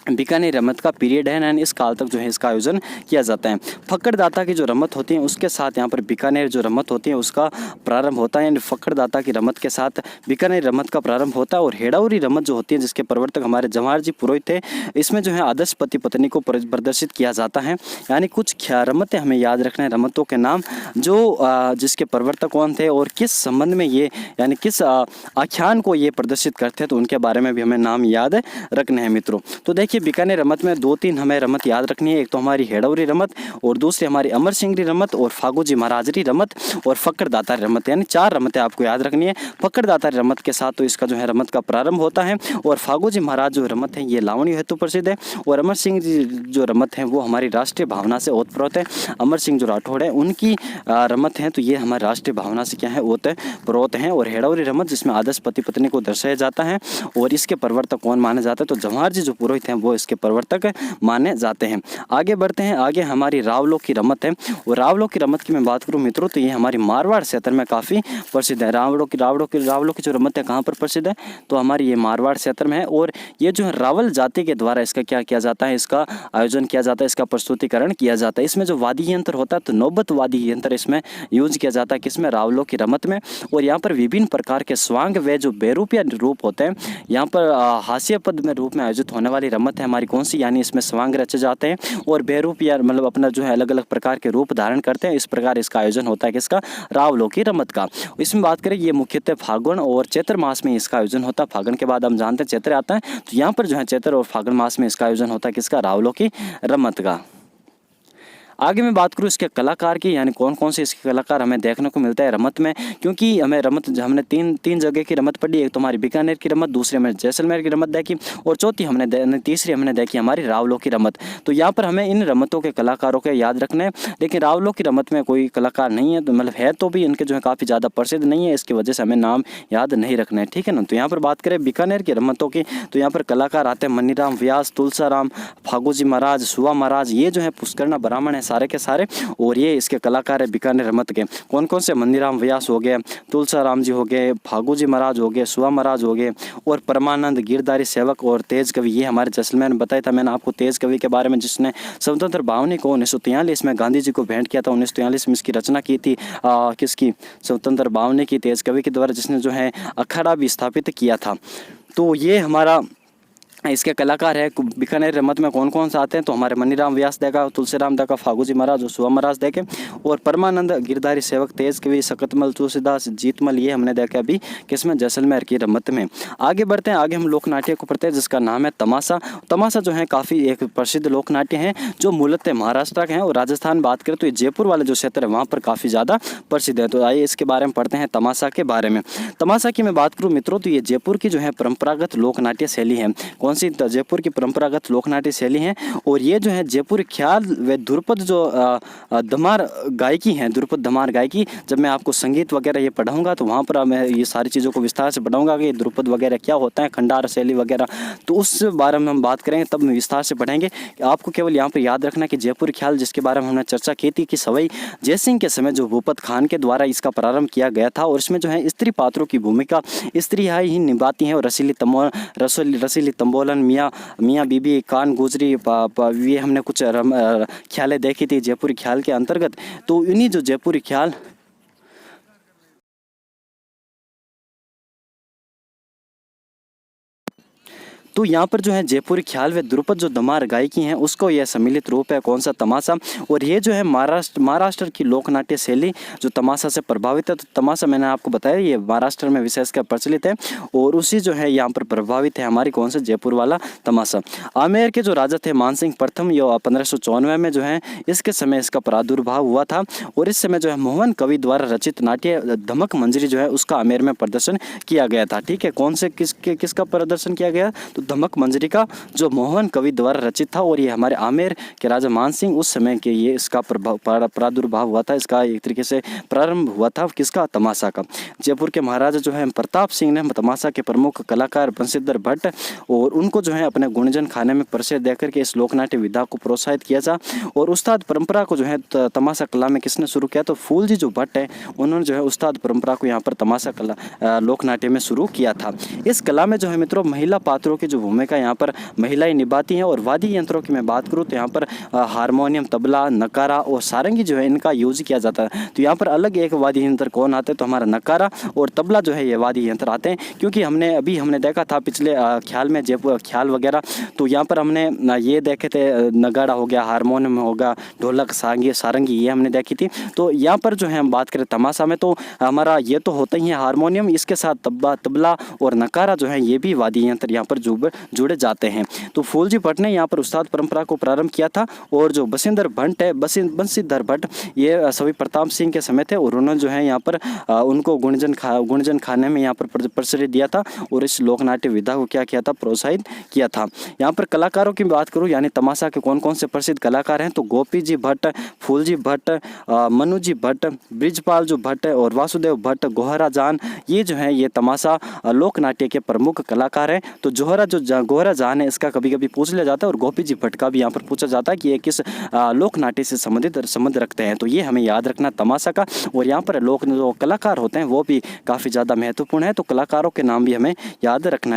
बीकानेर रमत का पीरियड है, यानी इस काल तक जो है इसका आयोजन किया जाता है। फक्कड़ दाता की जो रमत होती है उसके साथ यहाँ पर बीकानेर जो रमत होती है उसका प्रारंभ होता है, यानी फक्कड़ दाता की रमत के साथ बीकानेर रमत का प्रारंभ होता है। और हेड़ाउरी रमत जो होती है जिसके प्रवर्तक हमारे जवाहर जी पुरोहित थे, इसमें जो है आदर्श पति पत्नी को प्रदर्शित किया जाता है। यानी कुछ रमतें हमें याद रखना है, रमतों के नाम जो जिसके प्रवर्तक कौन थे और किस संबंध में ये, यानी किस आख्यान को ये प्रदर्शित करते हैं, तो उनके बारे में भी हमें नाम याद रखने हैं मित्रों। तो देखिए बीकानेर रमत में 2-3 हमें रमत याद रखनी है। एक तो हमारी हेड़ौरी रमत, और दूसरी हमारी अमर सिंगरी रमत, और फागूजी महाराजरी रमत, और फक्कड़ दातारी रमत, यानी 4 रमतें आपको याद रखनी है। फक्कड़ दातारी रमत के साथ तो इसका जो है रमत का प्रारंभ होता है। और फागूजी महाराज जो रमत है ये लावणी हेतु प्रसिद्ध है, और अमर सिंह जी जो रमत है वो हमारी राष्ट्रीय भावना से ओतप्रोत है। अमर सिंह जो राठौड़ है उनकी रमत है, तो ये हमारी राष्ट्रीय भावना से क्या है ओतप्रोत हैं। और हेड़ौरी रमत जिसमें आदर्श पति पत्नी को दर्शाया जाता है, और इसके प्रवर्तक कौन माने जाते हैं, तो जवाहर जी जो पुरोहित हैं वो इसके प्रवर्तक माने जाते हैं। आगे बढ़ते हैं, आगे हमारी रावलों की रमत है। और रावलों की रमत की मैं बात करूं मित्रों तो ये हमारी मारवाड़ क्षेत्र में काफ़ी प्रसिद्ध है। रावलों की जो रमत है कहाँ पर प्रसिद्ध है, तो हमारी ये मारवाड़ क्षेत्र में है। और ये जो है रावल जाति के द्वारा इसका क्या किया जाता है, इसका आयोजन किया जाता है, इसका प्रस्तुतिकरण किया जाता है। इसमें जो वाद्य यंत्र होता है तो नौबत वाद्य यंत्र इसमें यूज किया जाता है, किसमें? रावलों की रमत में। और यहाँ पर विभिन्न प्रकार के स्वांग व जो बेरूपिया रूप होते हैं, यहाँ पर हास्य पद में रूप में आयोजित होने वाली रमत है हमारी कौन सी, यानी इसमें स्वांग रचे जाते हैं और बेरूपिया मतलब अपना जो है अलग अलग प्रकार के रूप धारण करते हैं। इस प्रकार इसका आयोजन होता है किसका? रावलों की रमत का। इसमें बात करें ये मुख्यतः फागुन और चैत्र मास में इसका आयोजन होता है। फागुन के बाद हम जानते हैं चैत्र आता है, तो यहाँ पर जो है चैत्र और फागुन मास में इसका आयोजन होता है किसका? रावलों की रमत का। आगे मैं बात करूँ इसके कलाकार की, यानी कौन कौन से इसके कलाकार हमें देखने को मिलता है रमत में, क्योंकि हमें रमत हमने तीन जगह की रमत पढ़ी। एक तो हमारी बीकानेर की रमत, दूसरी हमने जैसलमेर की रमत देखी, और तीसरी हमने देखी हमारी रावलों की रमत। तो यहाँ पर हमें इन रमतों के कलाकारों के याद रखने हैं, लेकिन रावलों की रमत में कोई कलाकार नहीं है, तो मतलब है तो भी इनके जो है काफ़ी ज़्यादा प्रसिद्ध नहीं है, इसकी वजह से हमें नाम याद नहीं रखना है, ठीक है ना। तो यहाँ पर बात करें बीकानेर की रमतों की, तो यहाँ पर कलाकार आते हैं मनीराम व्यास, तुलसाराम, फागूजी महाराज, सुवा महाराज, ये जो है पुष्करणा ब्राह्मण है सारे के सारे, और ये इसके कलाकार है बीकानेर रमत के। कौन कौन से? मनीराम व्यास हो गए, तुलसाराम जी हो गए, फागूजी महाराज हो गए, सुवा महाराज हो गए, और परमानंद गिरधारी सेवक और तेज कवि, ये हमारे जैसलमेर में बताया था मैंने आपको तेज कवि के बारे में, जिसने स्वतंत्र भावनी को 1943 में गांधी जी को भेंट किया था। 1943 में इसकी रचना की थी किसकी? स्वतंत्र भावनी की, तेज कवि के द्वारा, जिसने जो है अखाड़ा भी स्थापित किया था। तो ये हमारा इसके कलाकार है। बीकानेर रमत में कौन कौन से आते हैं, तो हमारे मनीराम व्यास देखा, तुलसीराम देखा, फागूजी महाराज और सुवा महाराज देखे, और परमानंद गिरधारी सेवक, तेज कवि, सकतमल, तुलसीदास, जीतमल, ये हमने देखा अभी किसमें? जैसलमेर की रमत में। आगे बढ़ते हैं, आगे हम लोक नाट्य को पढ़ते हैं जिसका नाम है तमाशा। तमाशा जो है काफ़ी एक प्रसिद्ध लोक नाट्य है जो मूलतः महाराष्ट्र के हैं, और राजस्थान बात करें तो ये जयपुर वाले जो क्षेत्र है वहाँ पर काफ़ी ज़्यादा प्रसिद्ध है। तो आइए इसके बारे में पढ़ते हैं तमाशा के बारे में। तमाशा की मैं बात करूँ मित्रों तो ये जयपुर की जो है परंपरागत लोक नाट्य शैली है। कौन सी? जयपुर की परंपरागत लोकनाट्य शैली है, और ये जो है जयपुर ख्याल व ध्रुपद जो धमार गायकी है, ध्रुपद धमार गायकी, जब मैं आपको संगीत वगैरह ये पढ़ाऊंगा तो वहाँ पर मैं ये सारी चीज़ों को विस्तार से पढ़ाऊंगा कि ध्रुपद वगैरह क्या होता है, खंडार शैली वगैरह, तो उस बारे में हम बात करेंगे, तब विस्तार से पढ़ेंगे। आपको केवल यहाँ पर याद रखना कि जयपुर ख्याल जिसके बारे में हमने चर्चा की थी कि सवाई जयसिंह के समय जो भूपत खान के द्वारा इसका प्रारंभ किया गया था, और इसमें जो है स्त्री पात्रों की भूमिका स्त्री ही निभाती हैं, और रसीली तंबोर बोलन, मियाँ मियाँ बीबी, कान गुजरी, ये हमने कुछ ख्यालें देखी थी जयपुरी ख्याल के अंतर्गत। तो इन्हीं जो जयपुरी ख्याल तो यहाँ पर जो है जयपुरी ख्याल व ध्रुपद जो धमार गायकी हैं उसको यह सम्मिलित रूप है कौन सा, तमाशा। और ये जो है महाराष्ट्र की लोक नाट्य शैली जो तमाशा से प्रभावित है। तो तमाशा मैंने आपको बताया ये महाराष्ट्र में विशेषकर प्रचलित है और उसी जो है यहाँ पर प्रभावित है हमारी कौन सा, जयपुर वाला तमाशा। आमेर के जो राजा थे मानसिंह प्रथम, ये 1594 में जो है इसके समय इसका प्रादुर्भाव हुआ था। और इस समय जो है मोहन कवि द्वारा रचित नाट्य धमक मंजरी जो है उसका आमेर में प्रदर्शन किया गया था। ठीक है, कौन से किसका प्रदर्शन किया गया, तो धमक मंजरी का जो मोहन कवि द्वारा रचित था। और ये हमारे आमेर के राजा मानसिंह उस समय के ये इसका प्रादुर्भाव हुआ था, इसका एक तरीके से प्रारंभ हुआ था किसका, तमाशा का। जयपुर के महाराजा जो है प्रताप सिंह ने तमाशा के प्रमुख कलाकार बंशीधर भट्ट और उनको जो है अपने गुणजन खाने में परिचय देकर के इस लोकनाट्य विधा को प्रोत्साहित किया था। और उस्ताद परंपरा को जो है तमाशा कला में किसने शुरू किया, तो फूलजी जो भट्ट है उन्होंने जो है उस्ताद परंपरा को यहाँ पर तमाशा कला लोकनाट्य में शुरू किया था। इस कला में जो है मित्रों महिला पात्रों की जो भूमिका यहाँ पर महिलाएं निभाती हैं। और वाद्य यंत्रों की मैं बात करूँ तो यहाँ पर हारमोनियम, तबला, नकारा और सारंगी जो है इनका यूज किया जाता है। तो यहाँ पर अलग एक वाद्य यंत्र कौन आते हैं, तो हमारा नकारा और तबला जो है ये वाद्य यंत्र आते हैं। क्योंकि हमने देखा था पिछले ख्याल में जयपुर ख्याल वगैरह, तो यहाँ पर हमने ये देखे थे नगाड़ा हो गया, हारमोनियम होगा, ढोलक, सारंगी ये हमने देखी थी। तो यहाँ पर जो है हम बात करें तमाशा में तो हमारा ये तो होता ही है हारमोनियम, इसके साथ तबला और नकारा जो है ये भी वाद्य यंत्र यहाँ पर जुड़े जाते हैं। तो फूलजी भट्ट ने यहाँ पर उस्ताद परंपरा को प्रारंभ किया था। और जो बंशीधर भट्ट ये सभी प्रताप सिंह के समय थे और उन्होंने जो है यहाँ पर उनको गुणजन खाने में यहाँ पर प्रचुर दिया था और इस लोकनाट्य विधा को क्या किया था, प्रोत्साहित किया था। यहाँ पर कलाकारों की बात करूँ यानी तमाशा के कौन कौन से प्रसिद्ध कलाकार हैं, तो गोपी जी भट्ट, फूलजी भट्ट, मनु जी भट्ट, ब्रिजपाल जो भट्ट और वासुदेव भट्ट, गोहरा जान, ये जो है ये तमाशा लोकनाट्य के प्रमुख कलाकार हैं। तो गोहरा जान है इसका कभी कभी पूछ लिया जाता है और गोपी जी भट्ट का भी यहाँ पर पूछा जाता है कि ये किस लोकनाट्य से संबंध रखते हैं। तो ये हमें याद रखना तमाशा का। और यहाँ पर लोक जो कलाकार होते हैं वो भी काफ़ी ज़्यादा महत्वपूर्ण है, तो कलाकारों के नाम भी हमें याद रखना है।